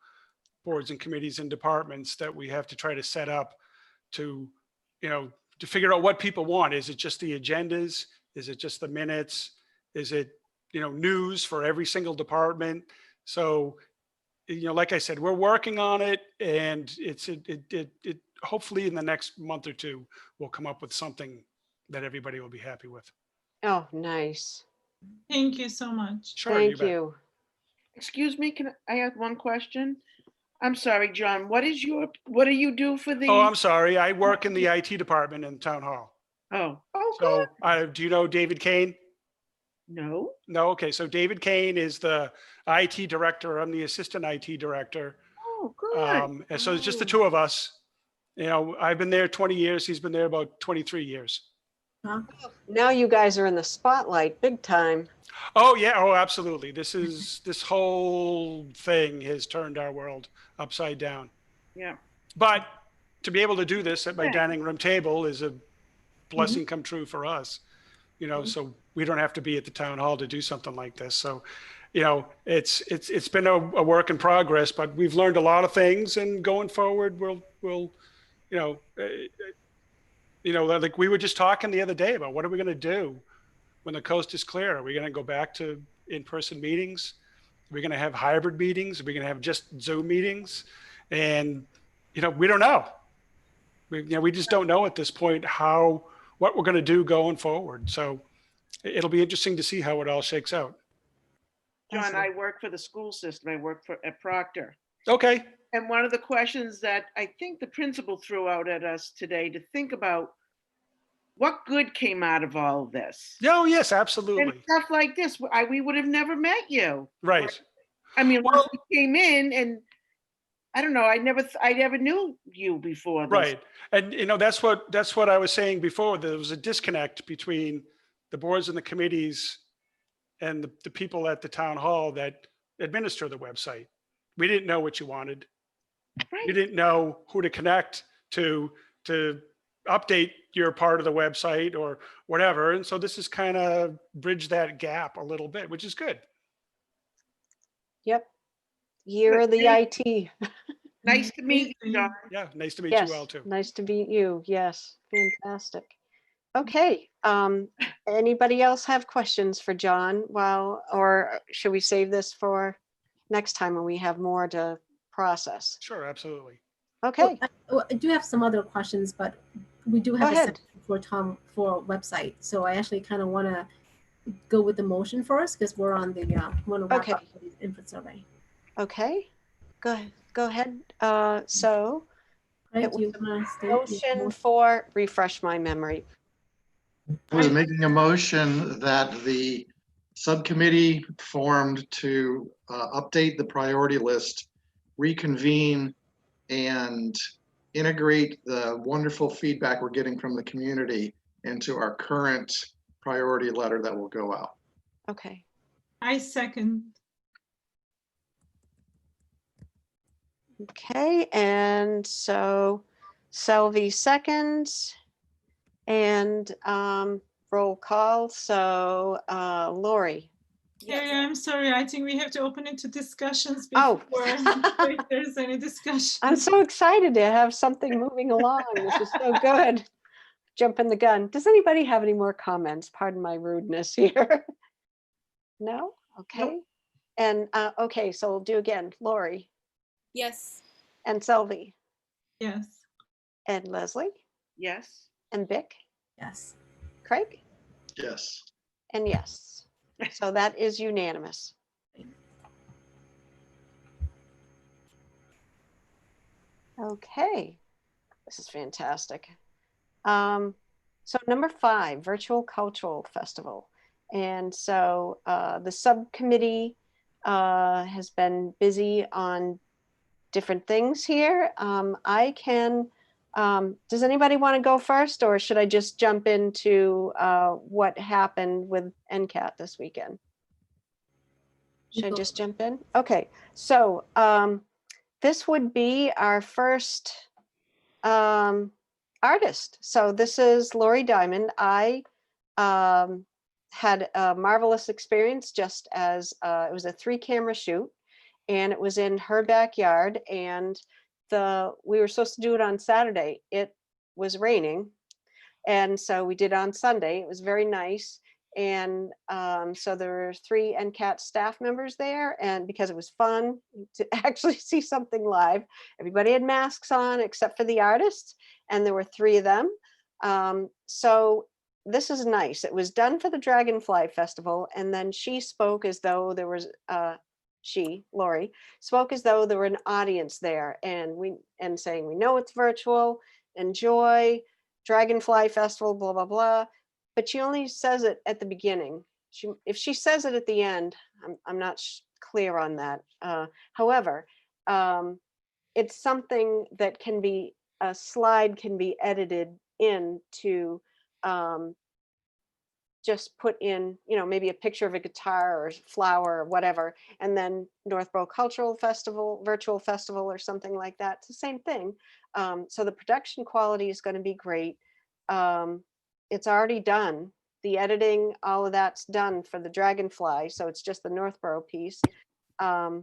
D: boards and committees and departments that we have to try to set up to, you know, to figure out what people want. Is it just the agendas? Is it just the minutes? Is it, you know, news for every single department? So, you know, like I said, we're working on it, and it hopefully in the next month or two, we'll come up with something that everybody will be happy with.
A: Oh, nice.
C: Thank you so much.
D: Sure.
A: Thank
D: bet.
A: you.
E: Excuse me, can I have one question? I'm sorry, John, what do you do for the?
D: Oh, I'm sorry. I work in the IT department in town hall.
E: Oh,
D: So
E: good.
D: do you know David Kane?
E: No,
D: No. Okay. So David Kane is the IT director. I'm the assistant IT director.
E: Oh, good.
D: And so it's just the two of us. You know, I've been there 20 years. He's been there about 23 years.
B: Huh?
A: Now you guys are in the spotlight big time.
D: Oh yeah. Oh, absolutely. This whole thing has turned our world upside down.
E: Yeah.
D: But to be able to do this at my
E: Yeah.
D: dining room table is a blessing come true for us. You know, so we don't have to be at the town hall to do something like this. So, you know, it's been a work in progress, but we've learned a lot of things, and going forward, we'll like we were just talking the other day about what are we going to do when the coast is clear? Are we going to go back to in-person meetings? Are we going to have hybrid meetings? Are we going to have just Zoom meetings? And, you know, we don't know. We just don't know at this point what we're going to do going forward. So it'll be interesting to see how it all shakes out.
E: John, I work for the school system. I work at Proctor.
D: Okay.
E: And one of the questions that I think the principal threw out at us today to think about, what good came out of all of this?
D: Oh, yes,
E: And
D: absolutely.
E: stuff like this, we would have never met you.
D: Right.
E: I mean,
D: Well-
E: once you came in, and I don't know, I never knew you before this.
D: Right. And, you know, that's what I was saying before. There was a disconnect between the boards and the committees and the people at the town hall that administer the website. We didn't know what you wanted.
E: Right.
D: You didn't know who to connect to update your part of the website or whatever. And so this is kind of bridge that gap a little bit, which is good.
A: Yep. Year of the IT.
E: Nice to meet you, John.
D: Yeah. Nice to meet
A: Yes,
D: you all too.
A: nice to meet you. Yes, fantastic. Okay, anybody else have questions for John? Well, or should we save this for next time when we have more to process?
D: Sure. Absolutely.
A: Okay,
B: I do have some other questions, but we do
A: Go
B: have a
A: ahead.
B: section for Tom for website. So I actually kind of want to go with the motion first because we're on the want to wrap
A: Okay.
B: up the input survey.
A: okay, go ahead. So
B: Right?
A: It
B: Do you
A: was
B: want to state your
A: motion
B: motion?
A: for, refresh my memory.
F: I was making a motion that the subcommittee formed to update the priority list, reconvene, and integrate the wonderful feedback we're getting from the community into our current priority letter that will go out.
A: Okay,
C: I second.
A: okay, and so Selvey seconds and roll call. So Lori.
C: Carrie, I'm sorry, I think we have to open it to discussions
A: Oh.
C: before if there's any discussion.
A: I'm so excited to have something moving along. This is so good. Jumping the gun. Does anybody have any more comments? Pardon my rudeness here. No? Okay. And okay, so we'll do again. Lori
G: Yes.
A: and Selvey
C: Yes.
A: and Leslie
E: Yes.
A: and Vic,
B: Yes.
A: Craig,
F: Yes.
A: and yes. So that is unanimous. Okay, this is fantastic. So number 5, Virtual Cultural Festival. And so the subcommittee has been busy on different things here. I can, does anybody want to go first, or should I just jump into what happened with NCAT this weekend? Should I
B: go
A: just jump in? Okay, so this would be our first artist. So this is Lori Diamond. I had a marvelous experience, just as it was a 3-camera shoot, and it was in her backyard, and we were supposed to do it on Saturday. It was raining, and so we did it on Sunday. It was very nice. And so there were 3 NCAT staff members there, and because it was fun to actually see something live, everybody had masks on except for the artists, and there were 3 of them. So this is nice. It was done for the Dragonfly Festival, and then she spoke as though there was Lori, spoke as though there were an audience there, and saying, we know it's virtual, enjoy Dragonfly Festival, blah, blah, blah. But she only says it at the beginning. If she says it at the end, I'm not clear on that. However, it's something that can be, a slide can be edited in to just put in, maybe a picture of a guitar or flower or whatever, and then Northborough Cultural Festival, virtual festival or something like that. It's the same thing. So the production quality is going to be great. It's already done. The editing, all of that's done for the Dragonfly. So it's just the Northborough piece. I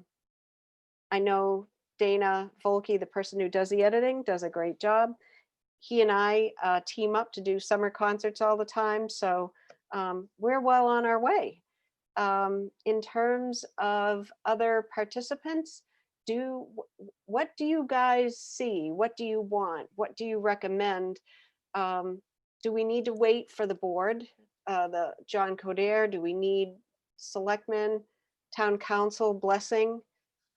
A: know Dana Volke, the person who does the editing, does a great job. He and I team up to do summer concerts all the time. So we're well on our way. In terms of other participants, what do you guys see? What do you want? What do you recommend? Do we need to wait for the board, the John Coder? Do we need selectmen, town council blessing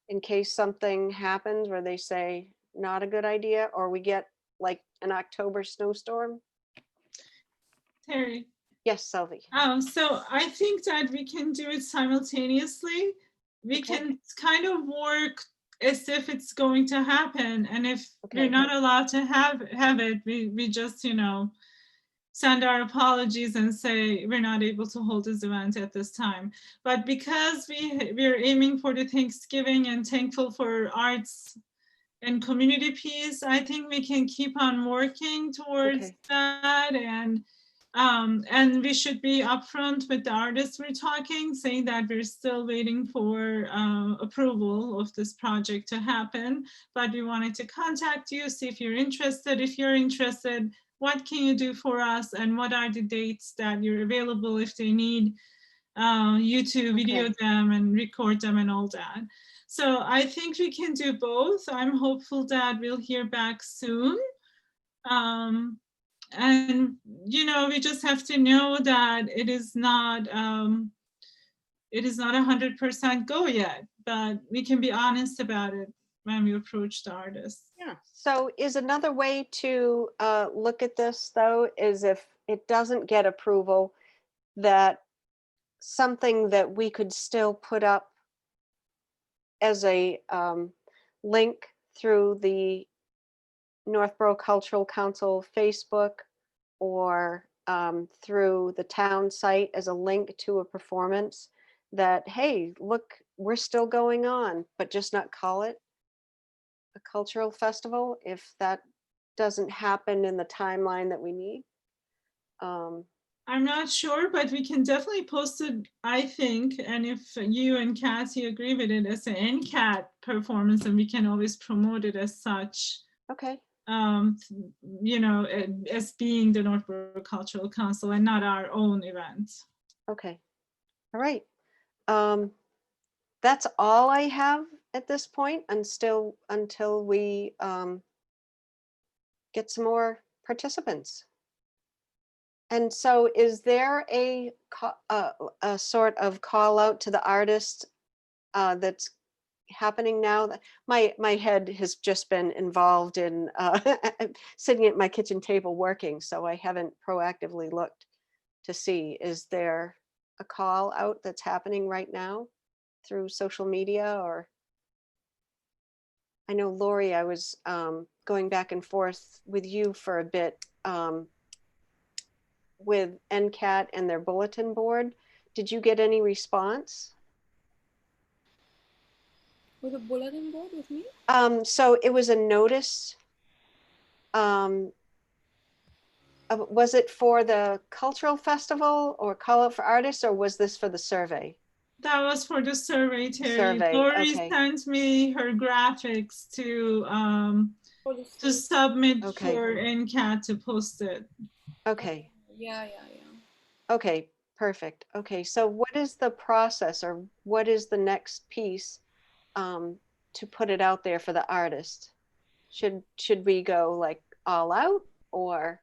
A: in case something happens where they say not a good idea, or we get like an October snowstorm?
C: Terry.
A: Yes, Sylvie.
C: So I think that we can do it simultaneously. We
A: Okay.
C: can kind of work as if it's going to happen, and if
A: Okay.
C: we're not allowed to have it, we just send our apologies and say we're not able to hold this event at this time. But because we're aiming for the Thanksgiving and thankful for arts and community peace, I think we can keep on working towards
A: Okay.
C: that, and we should be upfront with the artists we're talking, saying that we're still waiting for approval of this project to happen. But we wanted to contact you, see if you're interested. If you're interested, what can you do for us, and what are the dates that you're available if they need you to video them and record them and all that. So I think we can do both. I'm hopeful that we'll hear back soon. And we just have to know that it is not 100% go yet, but we can be honest about it when we approach the artists.
E: Yeah.
A: So is another way to look at this, though, is if it doesn't get approval, that something that we could still put up as a link through the Northborough Cultural Council Facebook, or through the town site as a link to a performance, that, hey, look, we're still going on, but just not call it a cultural festival if that doesn't happen in the timeline that we need.
C: I'm not sure, but we can definitely post it, I think. And if you and Cassie agree with it as an NCAT performance, and we can always promote it as such.
A: Okay.
C: As being the Northborough Cultural Council and not our own event.
A: Okay. All right. That's all I have at this point, until we get some more participants. And so is there a sort of call out to the artist that's happening now? That my head has just been involved in sitting at my kitchen table working, so I haven't proactively looked to see, is there a call out that's happening right now through social media? Or I know, Lori, I was going back and forth with you for a bit with NCAT and their bulletin board. Did you get any response?
G: With a bulletin board with me?
A: So it was a notice. Was it for the cultural festival or call out for artists, or was this for the survey?
C: That was for the survey, Terry.
A: Survey,
C: Lori
A: okay.
C: sent me her graphics to submit
A: Okay.
C: for NCAT to post it.
A: Okay.
G: Yeah.
A: Okay, perfect. Okay, so what is the process, or what is the next piece to put it out there for the artist? Should we go like all out, or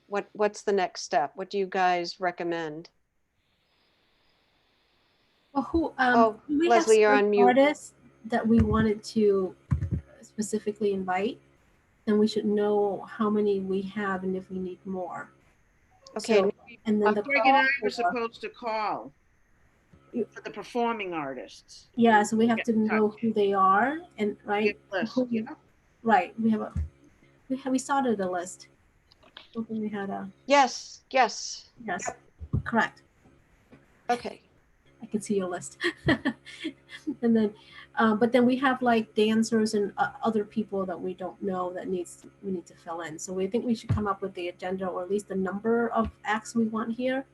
A: what's the next step? What do you guys recommend?
B: Well, we
A: Leslie, you're
B: have
A: on mute.
B: artists that we wanted to specifically invite, then we should know how many we have and if we need more.
A: Okay.
B: So, and then the
E: Greg and I
B: call
E: were
B: for,
E: supposed to call. for the performing artists.
B: Yeah, so we have
E: Get
B: to
E: in
B: know
E: touch.
B: who they are and
E: Get
B: right.
E: a list,
B: Who-
E: yeah.
B: Right. We started a list. Hoping we had a
A: Yes, yes.
B: yes, correct.
A: Okay.
B: I can see your list. And then, but then we have like dancers and other people that we don't know that we need to fill in. So we think we should come up with the agenda or at least the number of acts we want here,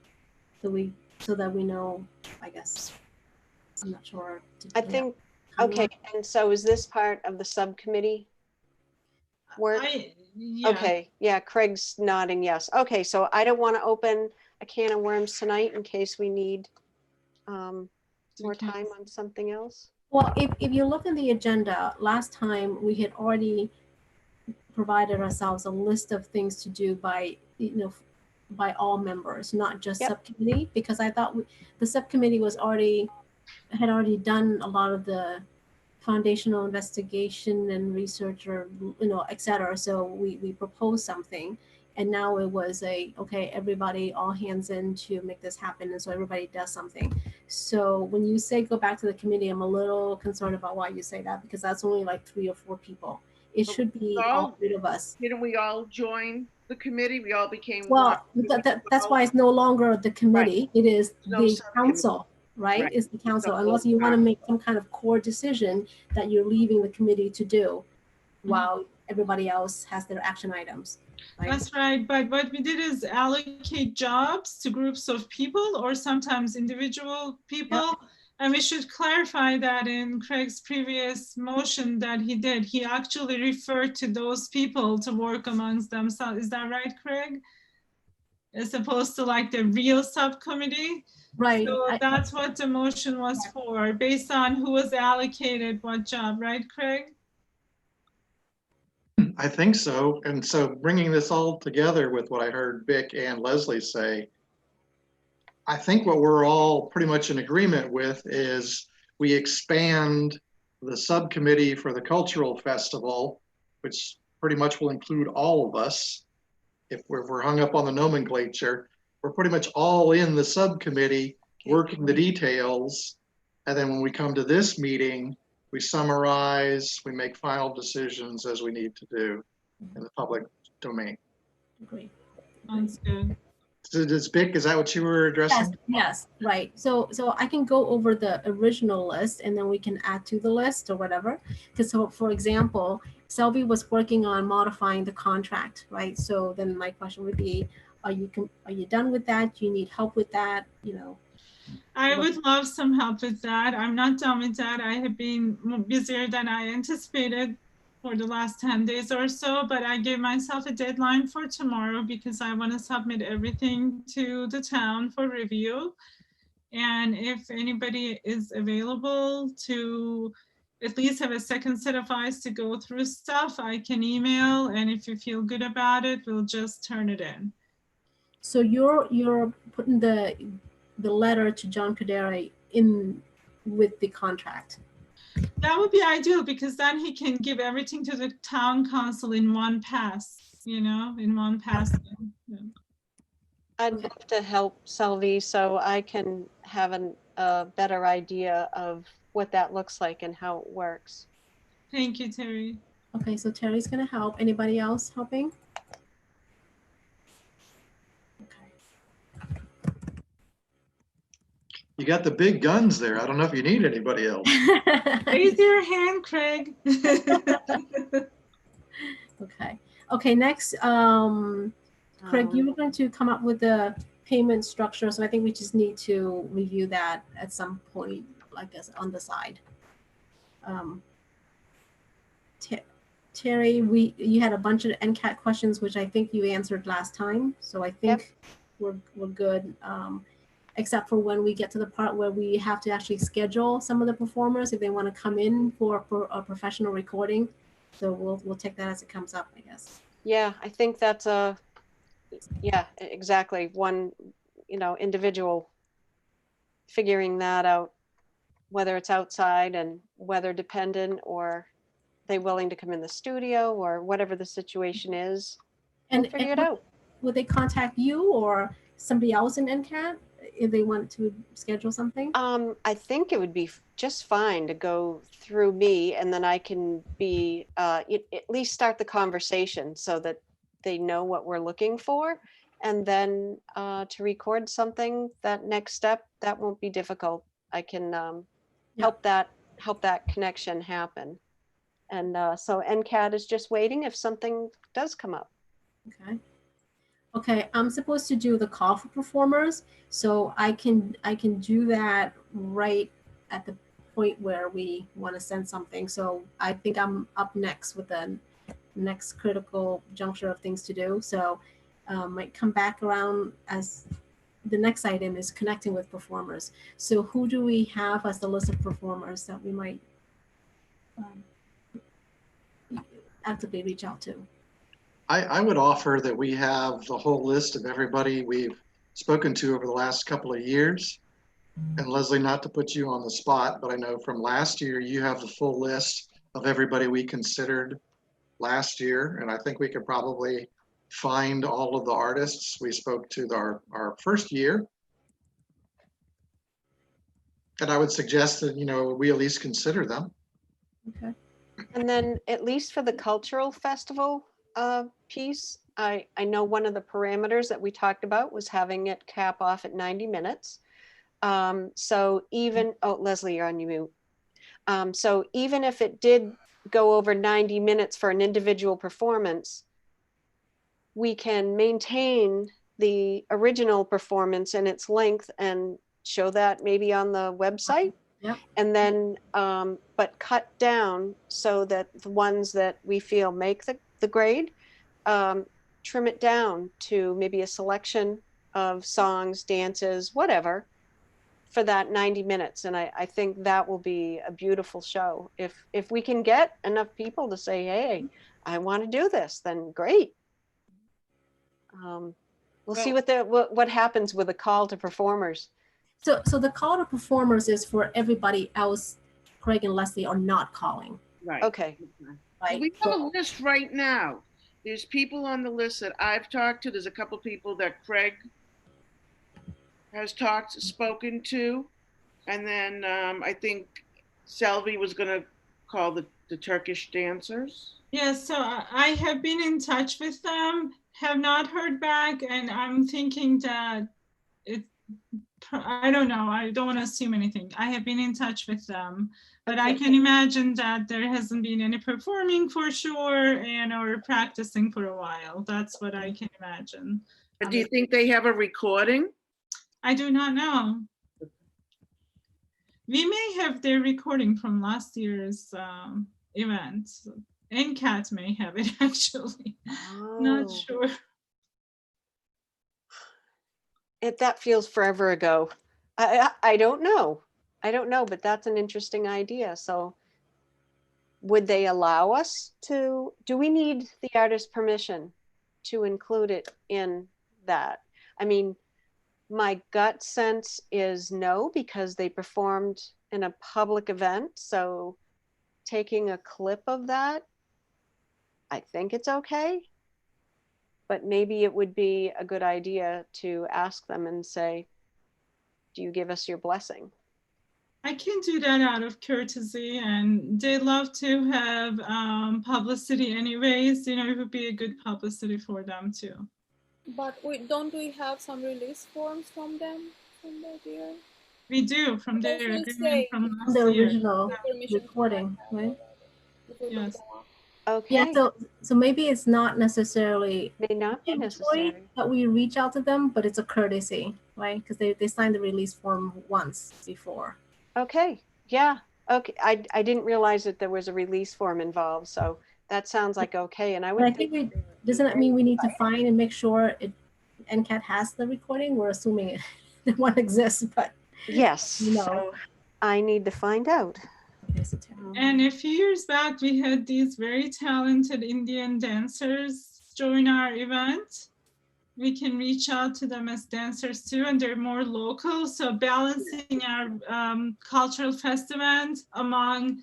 B: so that we know. I guess I'm not sure.
A: I
B: Did we have
A: think,
B: timeline?
A: okay, and so is this part of the subcommittee work?
C: Yeah.
A: Okay, yeah, Craig's nodding yes. Okay, so I don't want to open a can of worms tonight in case we need more
C: Okay.
A: time on something else.
B: Well, if you look in the agenda, last time we had already provided ourselves a list of things to do by, by all members, not just
A: Yep.
B: subcommittee, because I thought the subcommittee had already done a lot of the foundational investigation and research or, et cetera. So we proposed something. And now it was okay, everybody, all hands in to make this happen. And so everybody does something. So when you say go back to the committee, I'm a little concerned about why you say that, because that's only like 3 or 4 people. It should be all 3 of us.
E: Didn't we all join the committee? We all became one.
B: Well, that's why it's no longer the committee. It is
E: No
B: the
E: subcommittee.
B: council, right?
E: Right.
B: It's the council,
E: So,
B: unless you want to make some kind of core decision that you're leaving the committee to do while everybody else has their action items. Right?
C: That's right. But what we did is allocate jobs to groups of people or sometimes individual people.
B: Yep.
C: And we should clarify that in Craig's previous motion that he did. He actually referred to those people to work amongst themselves. Is that right, Craig? As opposed to like the real subcommittee.
B: Right.
C: So that's what the motion was for, based on who was allocated what job, right, Craig?
F: I think so. And so bringing this all together with what I heard Vic and Leslie say, I think what we're all pretty much in agreement with is we expand the subcommittee for the cultural festival, which pretty much will include all of us. If we're hung up on the nomenclature, we're pretty much all in the subcommittee working the details. And then when we come to this meeting, we summarize, we make final decisions as we need to do in the public domain.
B: Agree.
C: Sounds good.
F: So Vic, is that what you were addressing?
B: Yes, right. So I can go over the original list and then we can add to the list or whatever. Because so for example, Selby was working on modifying the contract, right? So then my question would be, are you done with that? Do you need help with that?
C: I would love some help with that. I'm not done with that. I have been busier than I anticipated for the last 10 days or so, but I gave myself a deadline for tomorrow because I want to submit everything to the town for review. And if anybody is available to at least have a second set of eyes to go through stuff, I can email, and if you feel good about it, we'll just turn it in.
B: So you're putting the letter to John Cadere in with the contract.
C: That would be ideal because then he can give everything to the town council in one pass, in one pass. Yeah.
A: I'd have to help Selvi so I can have a better idea of what that looks like and how it works.
C: Thank you, Terry.
B: Okay, so Terry's gonna help. Anybody else helping?
F: You got the big guns there. I don't know if you need anybody else.
C: Raise your hand, Craig.
B: Okay. Okay, next, Craig, you were going to come up with the payment structure, so I think we just need to review that at some point, like as on the side. Terry, you had a bunch of NCAT questions, which I think you answered last time, so I think we're good. Except for when we get to the part where we have to actually schedule some of the performers if they want to come in for a professional recording. So we'll take that as it comes up, I guess.
A: Yeah, I think that's yeah, exactly. One, individual figuring that out, whether it's outside and weather dependent, or they willing to come in the studio, or whatever the situation is.
B: And
A: We'll figure it out.
B: would they contact you or somebody else in NCAT if they want to schedule something?
A: I think it would be just fine to go through me, and then I can be, at least start the conversation so that they know what we're looking for. And then to record something, that next step, that won't be difficult. I can
B: Yeah.
A: help that connection happen. And so NCAT is just waiting if something does come up.
B: Okay. Okay, I'm supposed to do the call for performers, so I can do that right at the point where we want to send something. So I think I'm up next with the next critical juncture of things to do. So might come back around as the next item is connecting with performers. So who do we have as the list of performers that we might actively reach out to?
F: I would offer that we have the whole list of everybody we've spoken to over the last couple of years. And Leslie, not to put you on the spot, but I know from last year, you have the full list of everybody we considered last year. And I think we could probably find all of the artists we spoke to our first year. And I would suggest that, we at least consider them.
B: Okay.
A: And then at least for the cultural festival piece, I know one of the parameters that we talked about was having it cap off at 90 minutes. So even, oh, Leslie, you're on mute. So even if it did go over 90 minutes for an individual performance, we can maintain the original performance and its length and show that maybe on the website.
B: Yep.
A: And then, but cut down so that the ones that we feel make the grade, trim it down to maybe a selection of songs, dances, whatever, for that 90 minutes. And I think that will be a beautiful show. If we can get enough people to say, hey, I want to do this, then great. We'll see what happens with a call to performers.
B: So the call to performers is for everybody else. Craig and Leslie are not calling.
E: Right.
A: Okay.
B: Right.
E: We have a list right now. There's people on the list that I've talked to. There's a couple people that Craig has spoken to. And then I think Selvi was going to call the Turkish dancers.
C: Yes, so I have been in touch with them, have not heard back, and I'm thinking that I don't know, I don't want to assume anything. I have been in touch with them, but I can imagine that there hasn't been any performing for sure or practicing for a while. That's what I can imagine.
E: But do you think they have a recording?
C: I do not know. We may have their recording from last year's event. NCAT may have it actually. Not sure.
A: That feels forever ago. I don't know. I don't know, but that's an interesting idea. So would they allow us to, do we need the artist's permission to include it in that? I mean, my gut sense is no, because they performed in a public event. So taking a clip of that, I think it's okay. But maybe it would be a good idea to ask them and say, do you give us your blessing?
C: I can do that out of courtesy, and they love to have publicity anyways. It would be a good publicity for them too.
G: But don't we have some release forms from them from their year?
C: We do, from their
G: Those will
C: agreement
G: say
C: from last
B: The
C: year.
B: original
G: Permission
B: recording, right?
C: Yes.
A: Okay.
B: Yeah. So maybe it's not necessarily
A: May not be
B: mandatory
A: necessary.
B: that we reach out to them, but it's a courtesy, right? Because they signed the release form once before.
A: Okay. Yeah. Okay. I didn't realize that there was a release form involved. So that sounds like okay. And I
B: But
A: would
B: I think doesn't that mean we need to find and make sure NCAT has the recording? We're assuming that one exists, but
A: yes.
B: No.
A: So I need to find out.
C: And a few years back, we had these very talented Indian dancers join our event. We can reach out to them as dancers too, and they're more local. So balancing our cultural festival among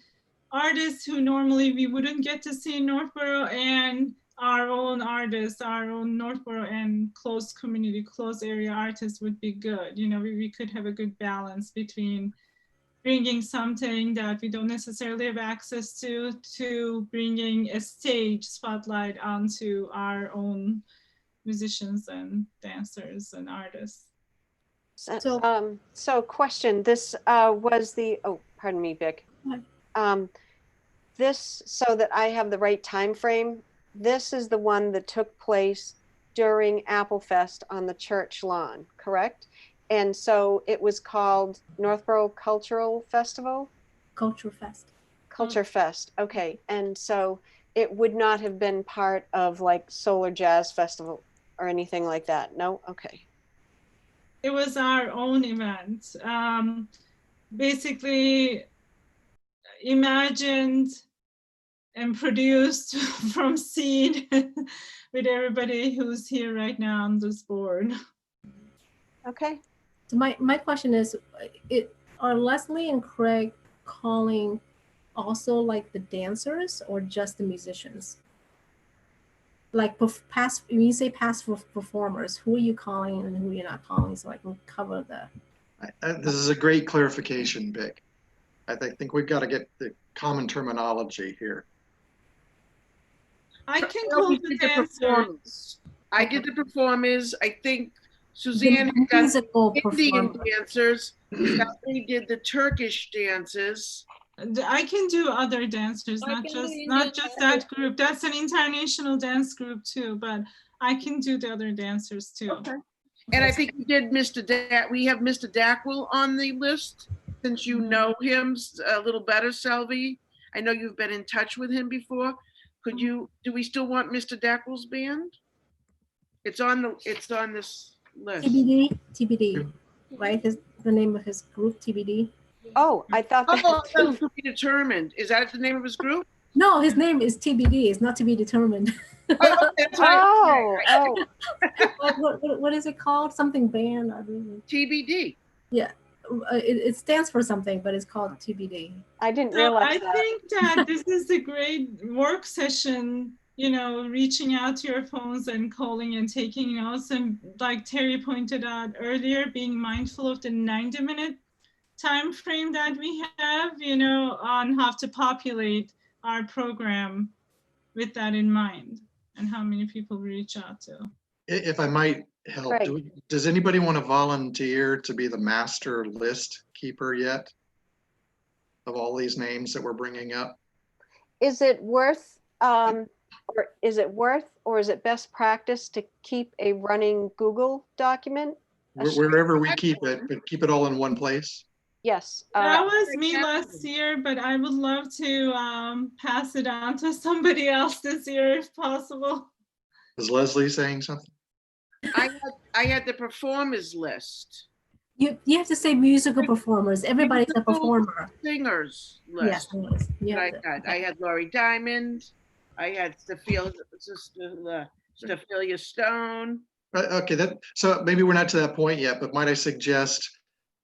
C: artists who normally we wouldn't get to see in Northborough and our own artists, our own Northborough and close community, close area artists would be good. You know, we could have a good balance between bringing something that we don't necessarily have access to bringing a stage spotlight onto our own musicians and dancers and artists.
A: So question, this was the, oh, pardon me, Vic. This, so that I have the right time frame, this is the one that took place during Apple Fest on the church lawn, correct? And so it was called Northborough Cultural Festival?
B: Culture Fest.
A: Culture Fest, okay. And so it would not have been part of like Solar Jazz Festival or anything like that, no? Okay.
C: It was our own event. Basically imagined and produced from seed with everybody who's here right now on this board.
A: Okay.
B: So my question is, are Leslie and Craig calling also like the dancers or just the musicians? Like past, when you say past performers, who are you calling and who you're not calling, so I can cover the.
F: This is a great clarification, Vic. I think we've got to get the common terminology here.
C: I can
E: Well,
C: call
E: we
C: the
E: did the
C: dancers.
E: performance. I did the performers. I think Suzanne had done
B: Musical
E: Indian
B: performer.
E: dancers. Stephanie did the Turkish dances.
C: I can do other dancers,
G: I
C: not
G: can do
C: just
G: Indian
C: that group. That's an international dance group too, but I can do the other dancers too.
E: Okay. And I think we did Mr. We have Mr. Dackwell on the list, since you know him a little better, Selby. I know you've been in touch with him before. Could you, do we still want Mr. Dackwell's band? It's on this list.
B: TBD, right? The name of his group, TBD.
A: Oh, I thought that.
E: Oh, that was to be determined. Is that the name of his group?
B: No, his name is TBD. It's not to be determined.
E: Oh, that's right.
A: Oh.
B: What is it called? Something band? I don't know.
E: TBD.
B: Yeah, it stands for something, but it's called TBD.
A: I didn't
C: So
A: realize
C: I
A: that.
C: think that this is a great work session, you know, reaching out to your phones and calling and taking notes. And like Terry pointed out earlier, being mindful of the 90-minute time frame that we have, you know, on how to populate our program with that in mind and how many people we reach out to.
F: If I might help,
A: Right.
F: does anybody want to volunteer to be the master list keeper yet? Of all these names that we're bringing up?
A: Is it worth, or is it best practice to keep a running Google document?
F: Wherever we keep it, but keep it all in one place?
A: Yes.
C: That was me last year, but I would love to pass it on to somebody else this year if possible.
F: Is Leslie saying something?
E: I had the performers list.
B: You have to say musical performers. Everybody's a performer.
E: Singers
B: Yes,
E: list.
B: yeah.
E: I had Laurie Diamond. I had Stephelia Stone.
F: Okay, so maybe we're not to that point yet, but might I suggest,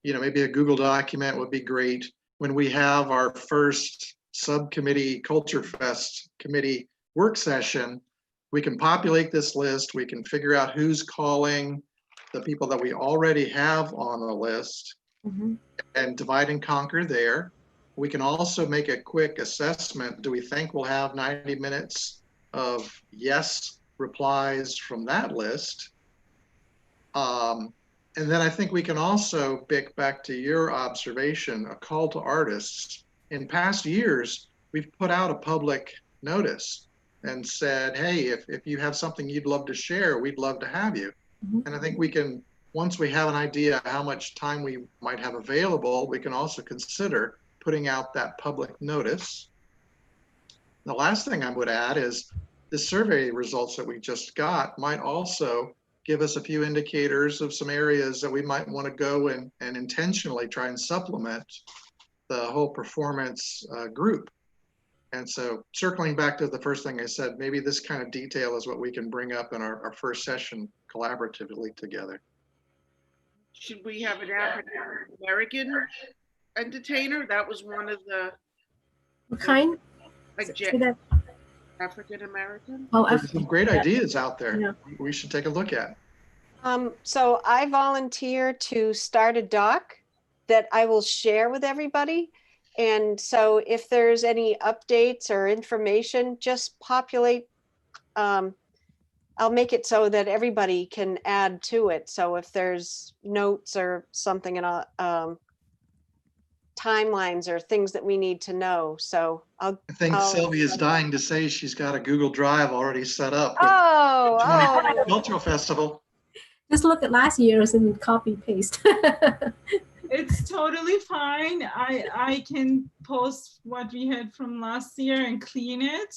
F: maybe a Google document would be great when we have our first subcommittee Culture Fest committee work session. We can populate this list. We can figure out who's calling the people that we already have on the list and divide and conquer there. We can also make a quick assessment. Do we think we'll have 90 minutes of yes replies from that list? And then I think we can also pick back to your observation, a call to artists. In past years, we've put out a public notice and said, hey, if you have something you'd love to share, we'd love to have you. And I think we can, once we have an idea how much time we might have available, we can also consider putting out that public notice. The last thing I would add is the survey results that we just got might also give us a few indicators of some areas that we might want to go and intentionally try and supplement the whole performance group. And so circling back to the first thing I said, maybe this kind of detail is what we can bring up in our first session collaboratively together.
E: Should we have an African American entertainer? That was one of the.
B: What kind?
E: Like
B: Say that.
E: African American?
B: Oh,
F: There's some great
B: yeah.
F: ideas out there.
B: Yeah.
F: We should take a look at.
A: So I volunteer to start a doc that I will share with everybody. And so if there's any updates or information, just populate. I'll make it so that everybody can add to it. So if there's notes or something and timelines or things that we need to know. So
F: I think
A: I'll-
F: Sylvia's dying to say she's got a Google Drive already set up with
A: Oh,
F: 2020
A: oh,
F: Cultural Festival.
B: Just look at last year's and copy paste.
C: It's totally fine. I can post what we had from last year and clean it.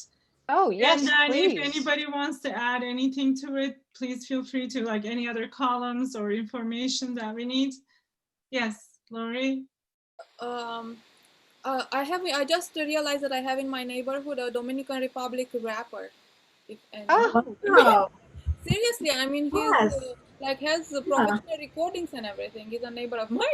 A: oh, yes,
C: And then
A: please.
C: if anybody wants to add anything to it, please feel free to, like any other columns or information that we need. Yes, Lori?
G: I just realized that I have in my neighborhood a Dominican Republic rapper. If any.
A: Oh,
B: Oh,
G: Seriously, I mean, he's
B: Yes.
G: like has professional recordings and everything. He's a neighbor of mine.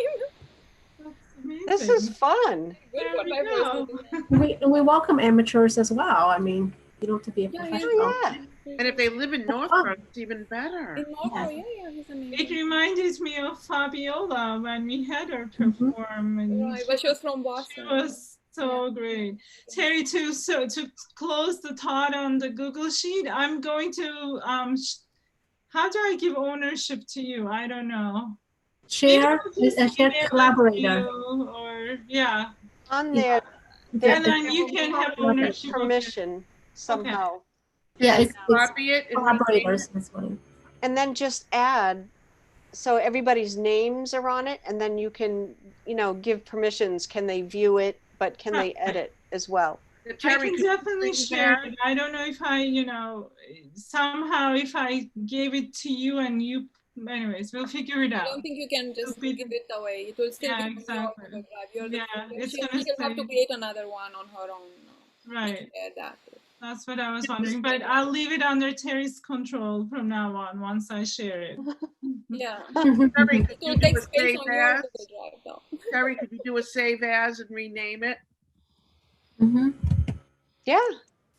C: That's amazing.
A: this is fun.
G: Good
C: There
G: for
C: we
G: my
C: go.
G: person.
B: we welcome amateurs as well. I mean, you don't have to be a
G: Yeah,
B: professional.
A: Oh, yeah.
E: And if they live in Northborough, it's even better.
G: In Norco, yeah, he's a
C: It
G: neighbor.
C: reminded me of Fabiola when we had her
B: Mhm.
C: perform, and
G: Right, but she was from
C: she
G: Boston.
C: was so great. Terry, to close the thought on the Google Sheet, I'm going to how do I give ownership to you? I don't know.
B: Share
C: Maybe
B: is a
C: just
B: shared
C: email it to
B: collaborator.
C: you, or yeah,
A: On there,
B: Yeah,
C: and then you can have ownership of it.
A: permission somehow.
B: yeah, it's
E: Copy it and rename
B: collaborators.
E: it.
B: That's what it-
A: And then just add, so everybody's names are on it, and then you can, give permissions. Can they view it, but can they edit as well?
C: I
E: Terry,
C: can
E: could you
C: definitely
E: bring
C: share
E: that?
C: it. I don't know if I, somehow if I gave it to you and you, anyways, we'll figure it
G: I
C: out.
G: don't think you can just
C: Be-
G: give it away. It will still
C: Yeah,
G: be on your
C: exactly.
G: Google Drive. You're the
C: Yeah, it's
G: she
C: gonna
G: will have to
C: say-
G: create another one on her own.
C: Right.
G: Share that.
C: That's what I was wondering, but I'll leave it under Terry's control from now on, once I share it.
G: Yeah.
E: Terry, could
G: It
E: you
G: will
E: do
G: take
E: a
G: space
E: save
G: on your
E: as?
G: Google Drive though.
E: Terry, could you do a save as and rename it?
B: Mhm.
A: Yeah,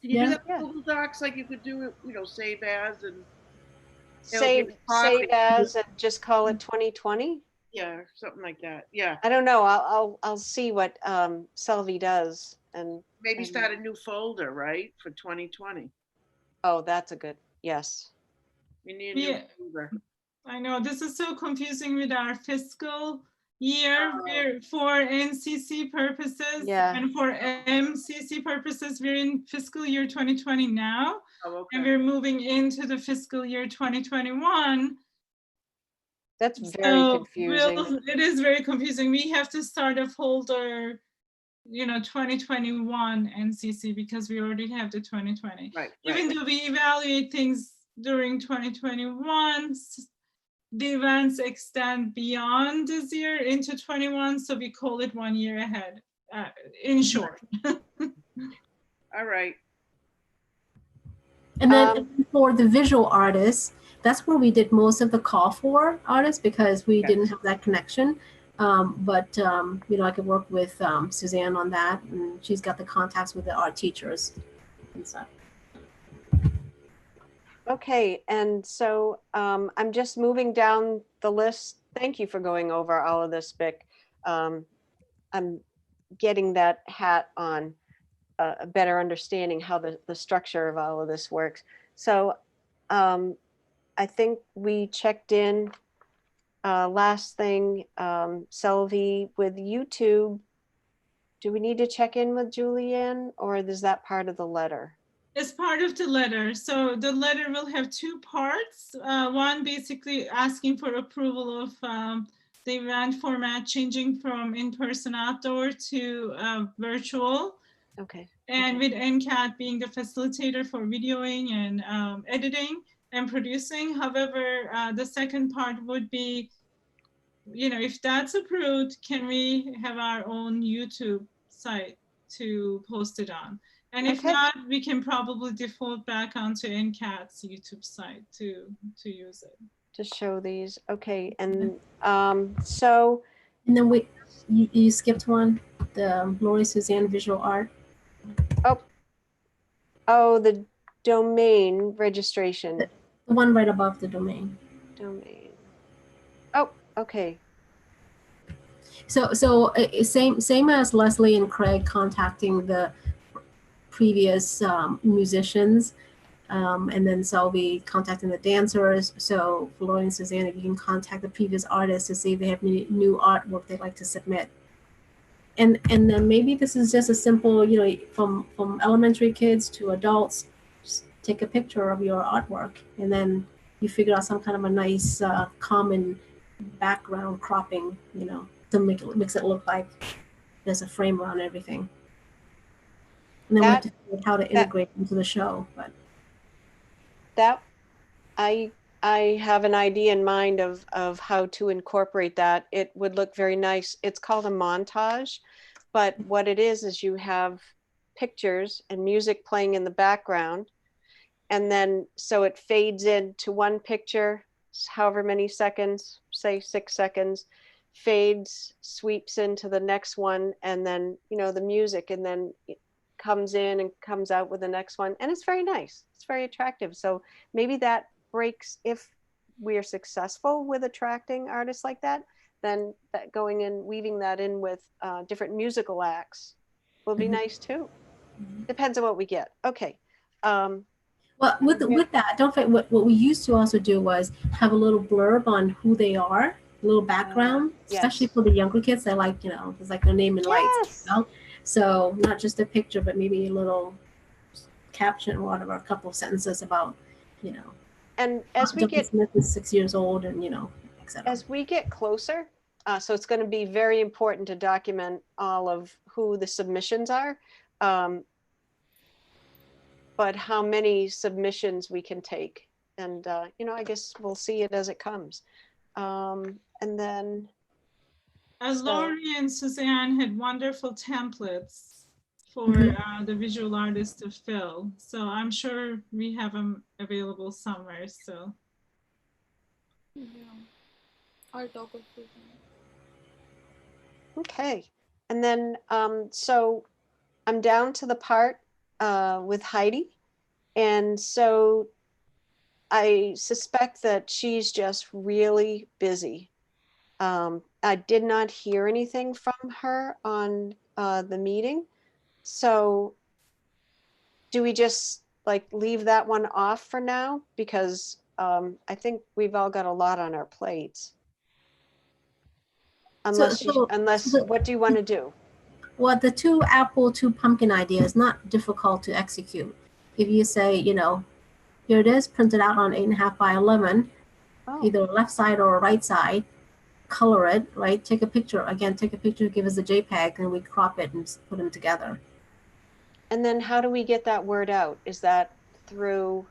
E: Can you
B: Yeah.
E: do that
A: Yeah.
E: with Google Docs, like you could do it, save as and,
A: save,
E: be copy.
A: save as and just call it 2020.
E: Yeah, something like that. Yeah,
A: I don't know. I'll see what Selvi does. And
E: maybe start a new folder, right, for 2020.
A: oh, that's a good, yes.
E: We need a new
C: Yeah.
E: folder.
C: I know, this is so confusing with our fiscal year. We're for NCC purposes.
A: Yeah.
C: And for MCC purposes, we're in fiscal year 2020 now.
E: Oh,
C: And
E: okay.
C: we're moving into the fiscal year 2021.
A: That's very
C: So
A: confusing.
C: it is very confusing. We have to start a folder, 2021 NCC, because we already have the 2020.
E: Right,
C: Even
E: right.
C: though we evaluate things during 2021, the events extend beyond this year into 21, so we call it 1 year ahead, in short.
E: All right.
B: And then for the visual artists, that's where we did most of the call for artists because we didn't have that connection. But I could work with Suzanne on that, and she's got the contacts with the art teachers and stuff.
A: Okay, and so I'm just moving down the list. Thank you for going over all of this, Vic. I'm getting that hat on, a better understanding how the structure of all of this works. So I think we checked in, last thing, Selvi, with YouTube. Do we need to check in with Julianne, or is that part of the letter?
C: It's part of the letter. So the letter will have two parts. One basically asking for approval of the event format changing from in-person outdoor to virtual.
A: Okay.
C: And with NCAT being the facilitator for videoing and editing and producing. However, the second part would be, if that's approved, can we have our own YouTube site to post it on? And if
A: Okay.
C: not, we can probably default back onto NCAT's YouTube site to use it.
A: To show these. Okay, and so
B: And then you skipped one, the Lori Suzanne visual art.
A: oh, Oh, the domain registration.
B: The one right above the domain.
A: Domain. Oh, okay.
B: So same as Leslie and Craig contacting the previous musicians, and then so I'll be contacting the dancers. So Lori and Suzanne, if you can contact the previous artists to see if they have any new artwork they'd like to submit. And then maybe this is just a simple, you know, from elementary kids to adults, just take a picture of your artwork, and then you figure out some kind of a nice common background cropping, you know, to makes it look like there's a frame around everything. And then we have to figure out how to integrate into the show. But
A: That I have an idea in mind of how to incorporate that. It would look very nice. It's called a montage, but what it is you have pictures and music playing in the background, and then so it fades into one picture, however many seconds, say 6 seconds, fades, sweeps into the next one, and then, you know, the music, and then it comes in and comes out with the next one, and it's very nice. It's very attractive. So maybe that breaks, if we are successful with attracting artists like that, then that going in, weaving that in with different musical acts will be nice too. Depends on what we get. Okay.
B: well, with that, don't forget what we used to also do was have a little blurb on who they are, a little background, especially
A: Yes.
B: for the younger kids. They like, you know, it's like their name and lights.
A: Yes.
B: You know? So not just a picture, but maybe a little caption or whatever, a couple of sentences about, you know,
A: And as we
B: Duncan
A: get
B: Smith is 6 years old, and you know, etc.
A: as we get closer, so it's going to be very important to document all of who the submissions are, but how many submissions we can take. And, you know, I guess we'll see it as it comes. And then,
C: Lori and Suzanne had wonderful templates for the visual artist to fill. So I'm sure we have them available somewhere still.
G: Yeah. I'll talk with you.
A: okay. And then, so I'm down to the part with Heidi. And so I suspect that she's just really busy. I did not hear anything from her on the meeting. So do we just like leave that one off for now? Because I think we've all got a lot on our plates. Unless, what do you want to do?
B: Well, the 2 apple, 2 pumpkin idea is not difficult to execute. If you say, you know, here it is, printed out on 8.5 by 11, either left side or right side, color it, right? Take a picture, again, take a picture, give us a JPEG, and we crop it and put them together.
A: And then how do we get that word out? Is that through?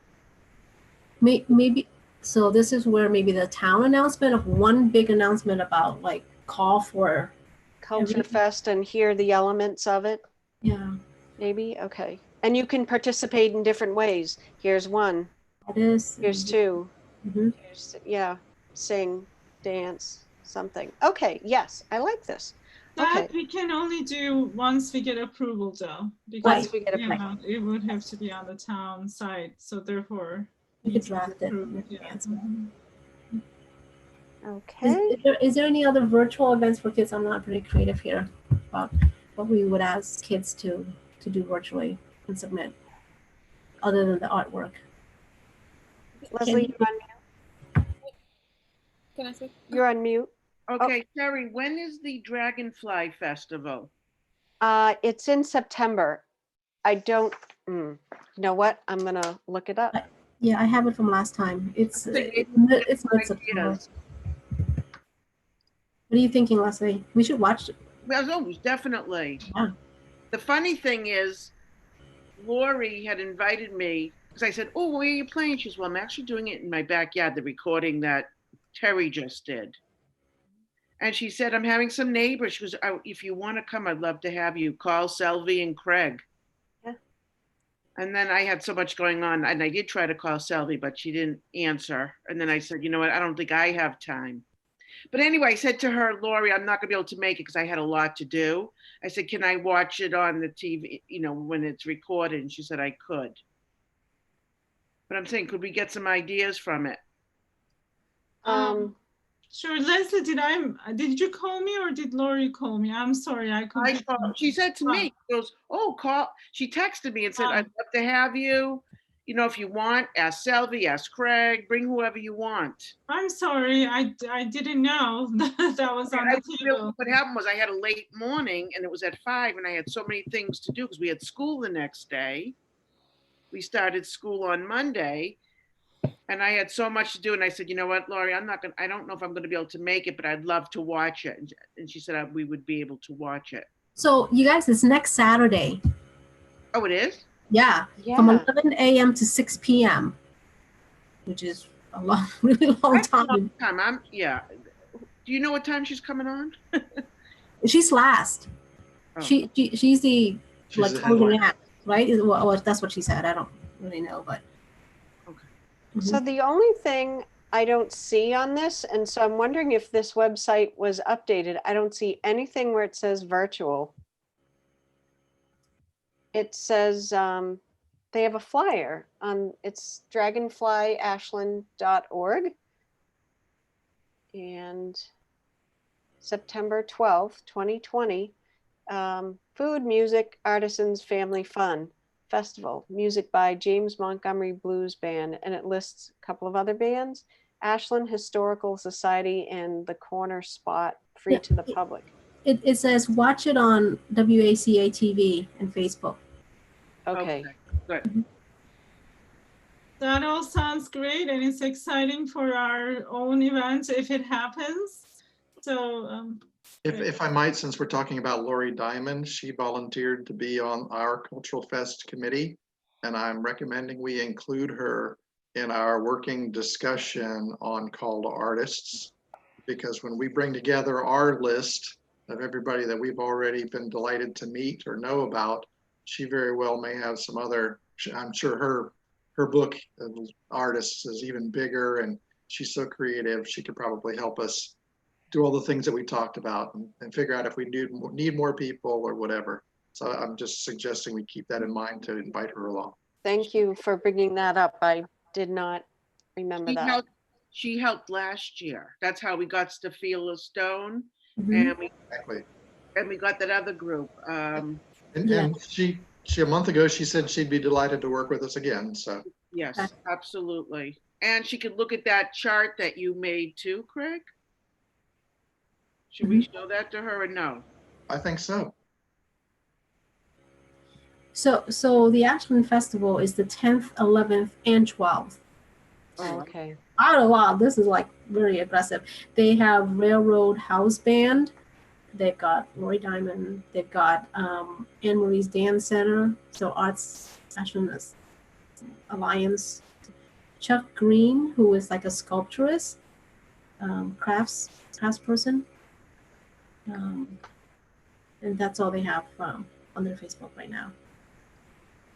B: Maybe, so this is where maybe the town announcement of one big announcement about like call for
A: Culture Fest and hear the elements of it?
B: Yeah.
A: Maybe, okay. And you can participate in different ways. Here's one.
B: It is.
A: Here's 2. Here's, yeah, sing, dance, something. Okay, yes, I like this.
C: That we can only do once we get approval though, because
A: Once we get approval.
C: it would have to be on the town site. So therefore,
B: You could draft it.
A: Okay.
B: Is there any other virtual events for kids? I'm not pretty creative here about what we would ask kids to do virtually and submit, other than the artwork.
A: Leslie, you're on mute.
G: Can I say?
A: You're on mute.
E: Okay, Terry, when is the Dragonfly Festival?
A: It's in September. I don't, you know what? I'm gonna look it up.
B: Yeah, I have it from last time. It's mid-September. What are you thinking, Leslie? We should watch it.
E: Well, definitely.
B: Yeah.
E: The funny thing is, Lori had invited me because I said, "Oh, where are you playing?" She says, "Well, I'm actually doing it in my backyard, the recording that Terry just did." And she said, "I'm having some neighbors." She goes, "Oh, if you want to come, I'd love to have you. Call Selvie and Craig."
A: Yeah.
E: And then I had so much going on, and I did try to call Selvie, but she didn't answer. And then I said, "You know what? I don't think I have time." But anyway, I said to her, Lori, I'm not gonna be able to make it because I had a lot to do. I said, can I watch it on the TV, when it's recorded? And she said I could. But I'm saying, could we get some ideas from it?
C: Sure, Leslie, did you call me or did Lori call me? I'm sorry, I could.
E: She said to me, she goes, oh, call. She texted me and said, I'd love to have you. If you want, ask Selby, ask Craig, bring whoever you want.
C: I'm sorry, I didn't know that was on the table.
E: What happened was I had a late morning and it was at 5 and I had so many things to do because we had school the next day. We started school on Monday and I had so much to do. And I said, you know what, Lori, I don't know if I'm going to be able to make it, but I'd love to watch it. And she said we would be able to watch it.
B: So you guys, it's next Saturday.
E: Oh, it is?
B: Yeah. From 11 a.m. to 6 p.m., which is a long, really long time.
E: Yeah. Do you know what time she's coming on?
B: She's last.
E: Oh.
B: She's the closing act, right? Well, that's what she said. I don't really know, but.
E: Okay.
A: So the only thing I don't see on this, and so I'm wondering if this website was updated. I don't see anything where it says virtual. It says they have a flyer on, it's dragonflyashland.org. And September 12th, 2020, food, music, artisans, family fun festival, music by James Montgomery Blues Band, and it lists a couple of other bands, Ashland Historical Society and the Corner Spot, free to the public.
B: It says watch it on WACA TV and Facebook.
A: Okay.
E: Good.
C: That all sounds great, and it's exciting for our own event if it happens. So,
F: if I might, since we're talking about Lori Diamond, she volunteered to be on our Cultural Fest committee, and I'm recommending we include her in our working discussion on call to artists, because when we bring together our list of everybody that we've already been delighted to meet or know about, she very well may have some other, I'm sure her book of artists is even bigger, and she's so creative. She could probably help us do all the things that we talked about and figure out if we need more people or whatever. So I'm just suggesting we keep that in mind to invite her along.
A: Thank you for bringing that up. I did not remember that.
E: She helped last year. That's how we got Stefila Stone,
B: Mhm.
E: and we got that other group.
F: And she a month ago, she said she'd be delighted to work with us again. So
E: yes, absolutely. And she could look at that chart that you made too, Craig. Should we show that to her or no?
F: I think so.
B: So the Ashland Festival is the 10th, 11th, and 12th.
A: Oh, okay.
B: Oh wow, this is like very aggressive. They have Railroad House Band. They've got Lori Diamond. They've got Anne Marie's Dance Center. So Arts Ashland Alliance. Chuck Green, who is like a sculpturist, craftsperson. And that's all they have on their Facebook right now.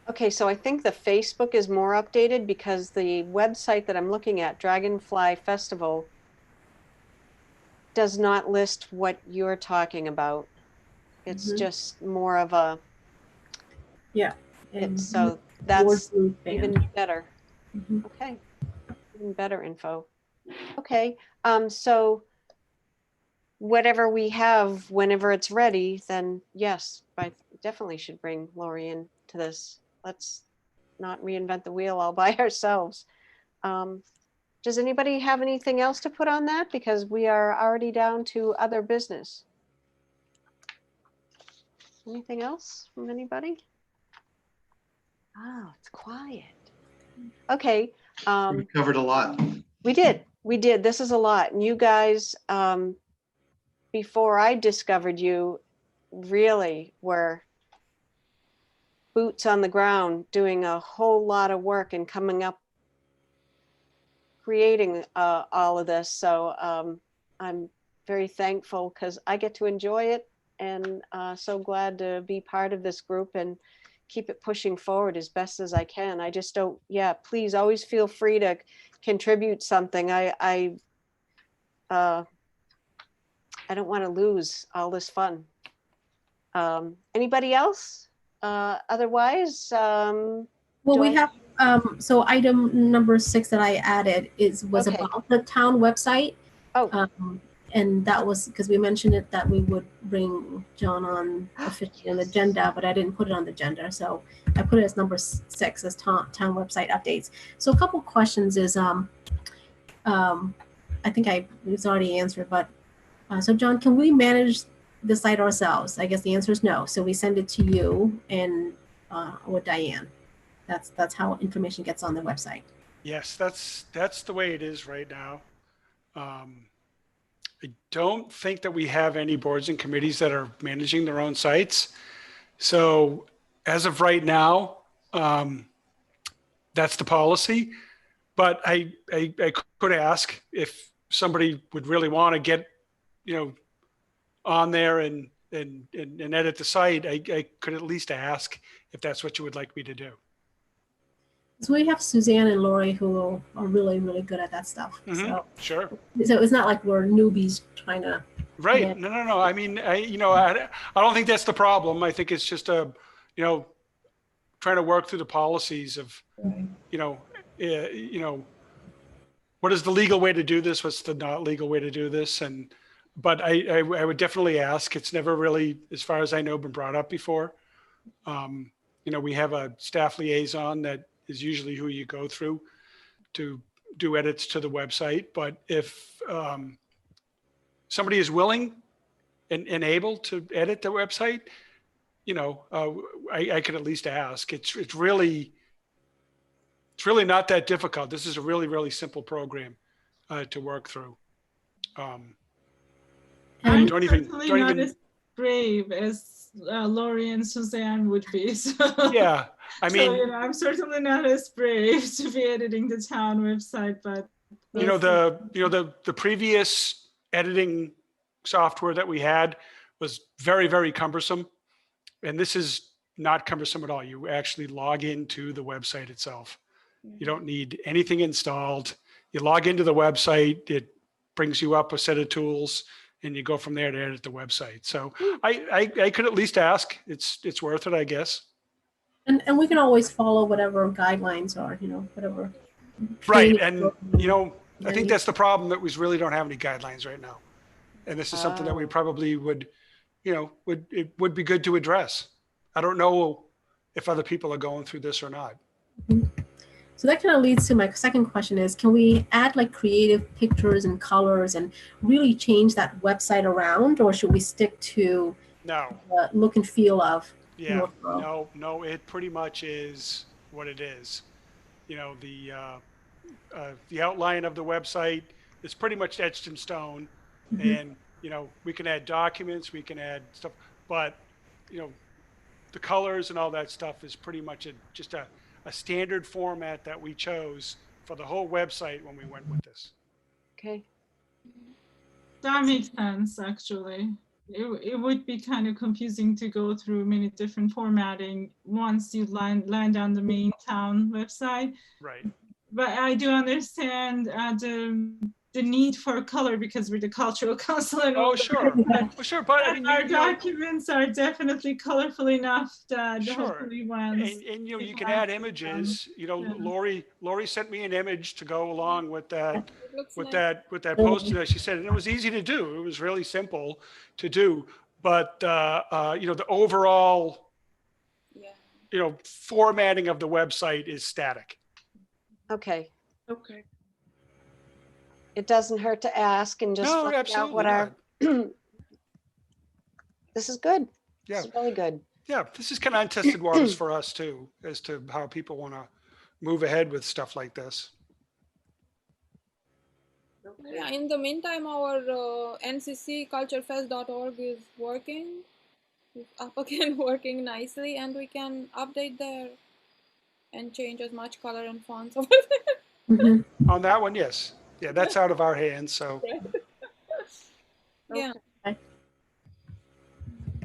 A: Okay, so I think the Facebook is more updated because the website that I'm looking at, Dragonfly Festival, does not list what you're talking about. It's just more of a, so that's even better. Okay, even better info. Okay, so whatever we have, whenever it's ready, then yes, I definitely should bring Lori in to this. Let's not reinvent the wheel all by ourselves. Does anybody have anything else to put on that? Because we are already down to other business. Anything else from anybody? Oh, it's quiet. Okay.
F: We covered a lot.
A: We did. This is a lot. And you guys, before I discovered you, really were boots on the ground, doing a whole lot of work and coming up, creating all of this. So I'm very thankful because I get to enjoy it, and so glad to be part of this group and keep it pushing forward as best as I can. I just don't, please always feel free to contribute something. I don't want to lose all this fun. Anybody else? Otherwise,
B: Well,
A: Do
B: we
A: I-
B: have, so item number 6 that I added was
A: Okay.
B: about the town website.
A: Oh.
B: And that was because we mentioned it that we would bring John on officially on the agenda, but I didn't put it on the agenda. So I put it as number 6 as town website updates. So a couple questions is, I think it was already answered, but so John, can we manage the site ourselves? I guess the answer is no. So we send it to you and or Diane. That's how information gets on the website.
D: Yes, that's the way it is right now. I don't think that we have any boards and committees that are managing their own sites. So as of right now, that's the policy. But I could ask if somebody would really want to get, on there and edit the site. I could at least ask if that's what you would like me to do.
B: So we have Suzanne and Lori who are really, really good at that stuff.
D: Mhm, sure.
B: So it's not like we're newbies trying to.
D: Right.
B: Yeah.
D: No. I mean, I don't think that's the problem. I think it's just trying to work through the policies of, what is the legal way to do this? What's the not legal way to do this? But I would definitely ask. It's never really, as far as I know, been brought up before. We have a staff liaison that is usually who you go through to do edits to the website. But if somebody is willing and able to edit the website, I could at least ask. It's really not that difficult. This is a really, really simple program to work through.
C: I'm
D: Don't even-
C: certainly not as brave as Lori and Suzanne would be. So,
D: Yeah, I mean,
C: so, I'm certainly not as brave to be editing the town website, but
D: the previous editing software that we had was very, very cumbersome. And this is not cumbersome at all. You actually log into the website itself. You don't need anything installed. You log into the website, it brings you up a set of tools, and you go from there to edit the website. So I could at least ask. It's worth it, I guess.
B: And we can always follow whatever guidelines are, whatever.
D: Right.
B: training
D: And, I think
B: Yeah.
D: that's the problem, that we really don't have any guidelines right now. And this is something that we
A: Oh.
D: probably would be good to address. I don't know if other people are going through this or not.
B: So that kind of leads to my second question is, can we add like creative pictures and colors and really change that website around, or should we stick to
D: No.
B: the look and feel of
D: Yeah,
B: Northborough?
D: no, it pretty much is what it is. The outline of the website is pretty much etched in stone.
B: Mhm.
D: And, we can add documents, we can add stuff, but, the colors and all that stuff is pretty much just a standard format that we chose for the whole website when we went with this.
A: Okay.
C: that makes sense, actually. It would be kind of confusing to go through many different formatting once you land on the main town website.
D: Right.
C: But I do understand the need for color because we're the cultural council and all
D: Oh, sure.
C: that.
D: Well, sure. But I mean,
C: Our documents are definitely colorful enough that
D: Sure.
C: hopefully ones.
D: and you
C: people
D: can add
C: access them.
D: images.
C: Yeah.
D: Lori sent me an image to go along with that
G: It looks
D: with
G: nice.
D: that poster that she said, and it was easy to do. It was really simple to do. But the overall
G: Yeah.
D: formatting of the website is static.
A: Okay.
E: Okay.
A: It doesn't hurt to ask and just
D: No,
A: find out
D: absolutely
A: what our,
D: not.
A: this is good.
D: Yeah.
A: This is really good.
D: Yeah, this is kind of untested waters for us too, as to how people want to move ahead with stuff like this.
E: Okay.
G: Yeah, in the meantime, our ncculturefest.org is working. It's up again, working nicely, and we can update there and change as much color and fonts over there.
B: Mhm.
D: On that one, yes. Yeah, that's out of our hands. So
G: Yeah.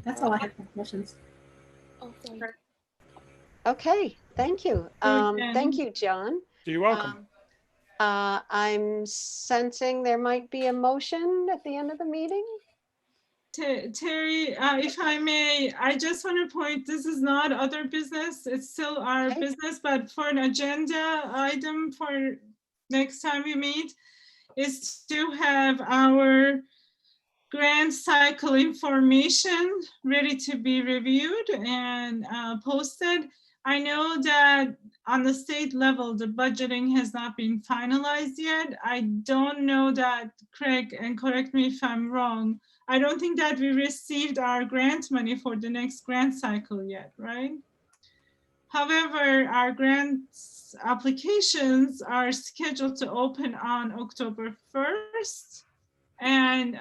B: That's all I have for questions.
G: Oh, sorry.
A: Okay, thank you. Thank
C: Jen.
A: you, John.
D: you're welcome.
A: I'm sensing there might be a motion at the end of the meeting.
C: Terry, if I may, I just want to point, this is not other business, it's still our
A: Okay.
C: business, but for an agenda item for next time we meet is to have our grant cycle information ready to be reviewed and posted. I know that on the state level, the budgeting has not been finalized yet. I don't know that, Craig, and correct me if I'm wrong, I don't think that we received our grant money for the next grant cycle yet, right? However, our grants applications are scheduled to open on October 1st. And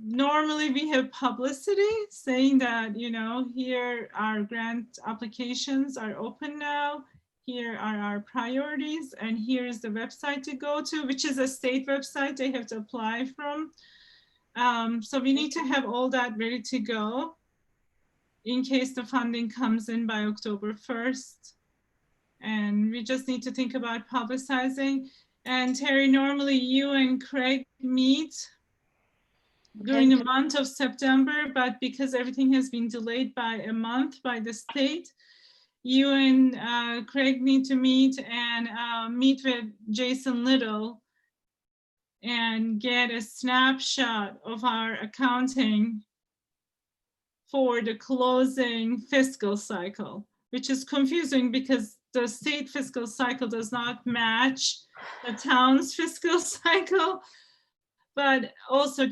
C: normally we have publicity saying that, you know, here our grant applications are open now. Here are our priorities, and here is the website to go to, which is a state website they have to apply from. So we need to have all that ready to go in case the funding comes in by October 1st. And we just need to think about publicizing. And Terry, normally you and Craig meet during the month of September, but because everything has been delayed by a month by the state, you and Craig need to meet and meet with Jason Little and get a snapshot of our accounting for the closing fiscal cycle, which is confusing because the state fiscal cycle does not match the town's fiscal cycle. But also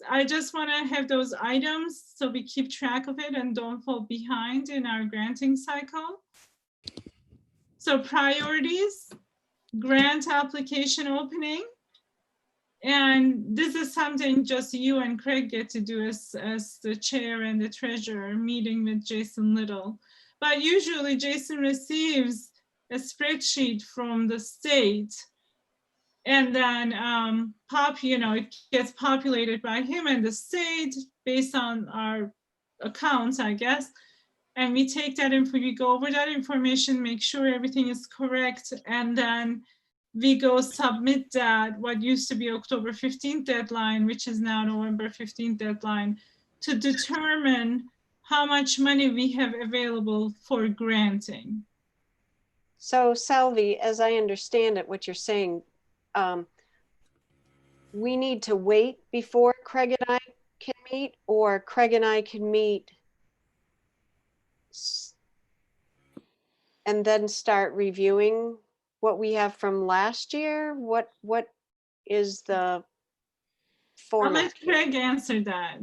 C: I just want to have those items so we keep track of it and don't fall behind in our granting cycle. So priorities, grant application opening. And this is something just you and Craig get to do as the chair and the treasurer, meeting with Jason Little. But usually Jason receives a spreadsheet from the state, and then it gets populated by him and the state based on our accounts, I guess. And we take that info, we go over that information, make sure everything is correct, and then we go submit that, what used to be October 15th deadline, which is now November 15th deadline, to determine how much money we have available for granting.
A: So Salvi, as I understand it, what you're saying, we need to wait before Craig and I can meet, or Craig and I can meet and then start reviewing what we have from last year? What is the
C: I'll
A: format?
C: let Craig answer that.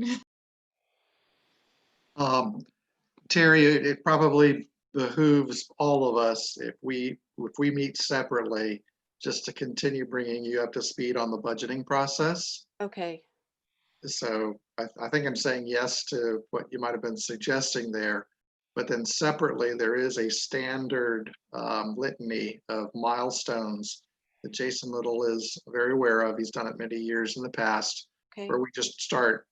F: Terry, it probably behooves all of us if we meet separately, just to continue bringing you up to speed on the budgeting process.
A: Okay,
F: So I think I'm saying yes to what you might have been suggesting there, but then separately, there is a standard litany of milestones that Jason Little is very aware of. He's done it many years in the past,
A: okay,
F: where we just start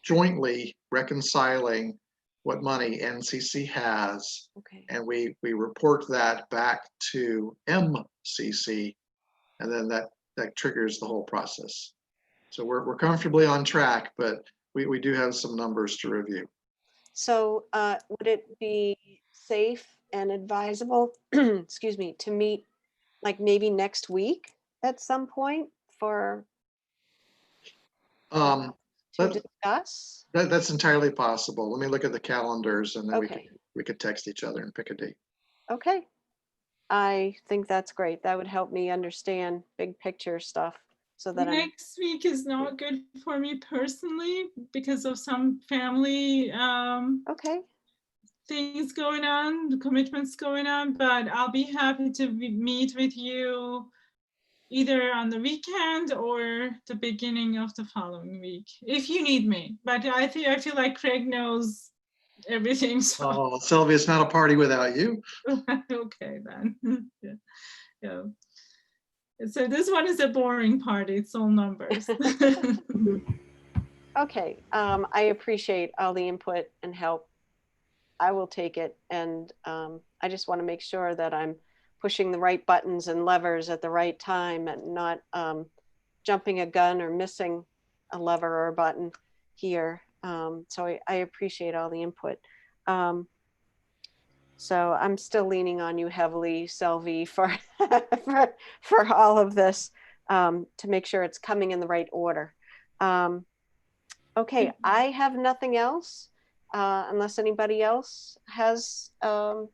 F: jointly reconciling what money NCC has,
A: okay.
F: and we report that back to MCC, and then that triggers the whole process. So we're comfortably on track, but we do have some numbers to review.
A: So would it be safe and advisable, excuse me, to meet like maybe next week at some point for
F: Um,
A: to
F: that-
A: discuss?
F: that's entirely possible. Let me look at the calendars, and then
A: Okay,
F: we could text each other and pick a date.
A: okay. I think that's great. That would help me understand big picture stuff so that I'm,
C: Next week is not good for me personally because of some family
A: okay,
C: things going on, commitments going on, but I'll be happy to meet with you either on the weekend or the beginning of the following week, if you need me. But I feel like Craig knows everything, so
F: Oh, Sylvia, it's not a party without you.
C: okay then. Yeah. So this one is a boring party, it's all numbers.
A: okay. I appreciate all the input and help. I will take it, and I just want to make sure that I'm pushing the right buttons and levers at the right time and not jumping a gun or missing a lever or a button here. So I appreciate all the input. So I'm still leaning on you heavily, Selvi, for, for all of this, to make sure it's coming in the right order. Okay, I have nothing else, unless anybody else has, I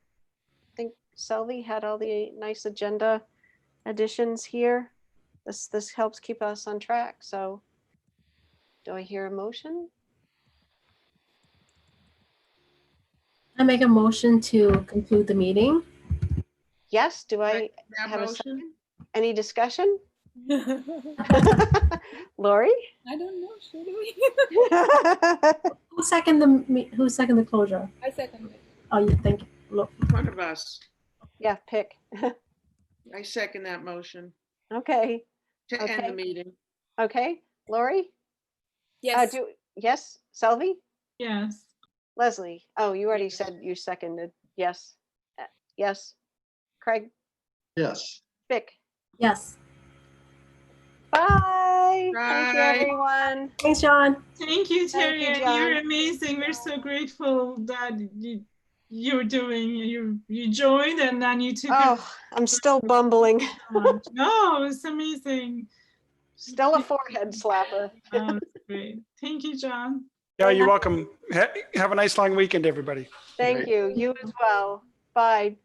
A: think Selvi had all the nice agenda additions here. This helps keep us on track. So do I hear a motion?
B: I make a motion to conclude the meeting.
A: Yes, do I
E: That
A: have a
E: motion?
A: any discussion?
G: I
A: Lori?
G: don't know. Should we?
B: Who second the closure?
G: I second it.
B: Oh, you thank you. Look,
E: One of us.
A: Yeah, pick.
E: I second that motion
A: Okay,
E: to end
A: Okay.
E: the meeting.
A: okay. Lori?
G: Yes.
A: Yes, Selvi?
C: Yes.
A: Leslie? Oh, you already
E: Yes.
A: said you seconded. Yes. Yes. Craig?
F: Yes.
A: Pick.
B: yes.
A: Bye. Thank you,
E: Bye.
A: everyone.
B: Thanks, John.
C: Thank you,
A: Thank you,
C: Terry. You're
A: John.
C: amazing. We're so grateful that you're doing, you joined and then you took it
A: Oh, I'm still bumbling.
C: so much. No, it's amazing.
A: Still a forehead slapper.
C: Oh, that's great. Thank you, John.
D: Yeah, you're welcome. Have a nice long weekend, everybody.
A: Thank
F: Right.
A: you. You as well. Bye.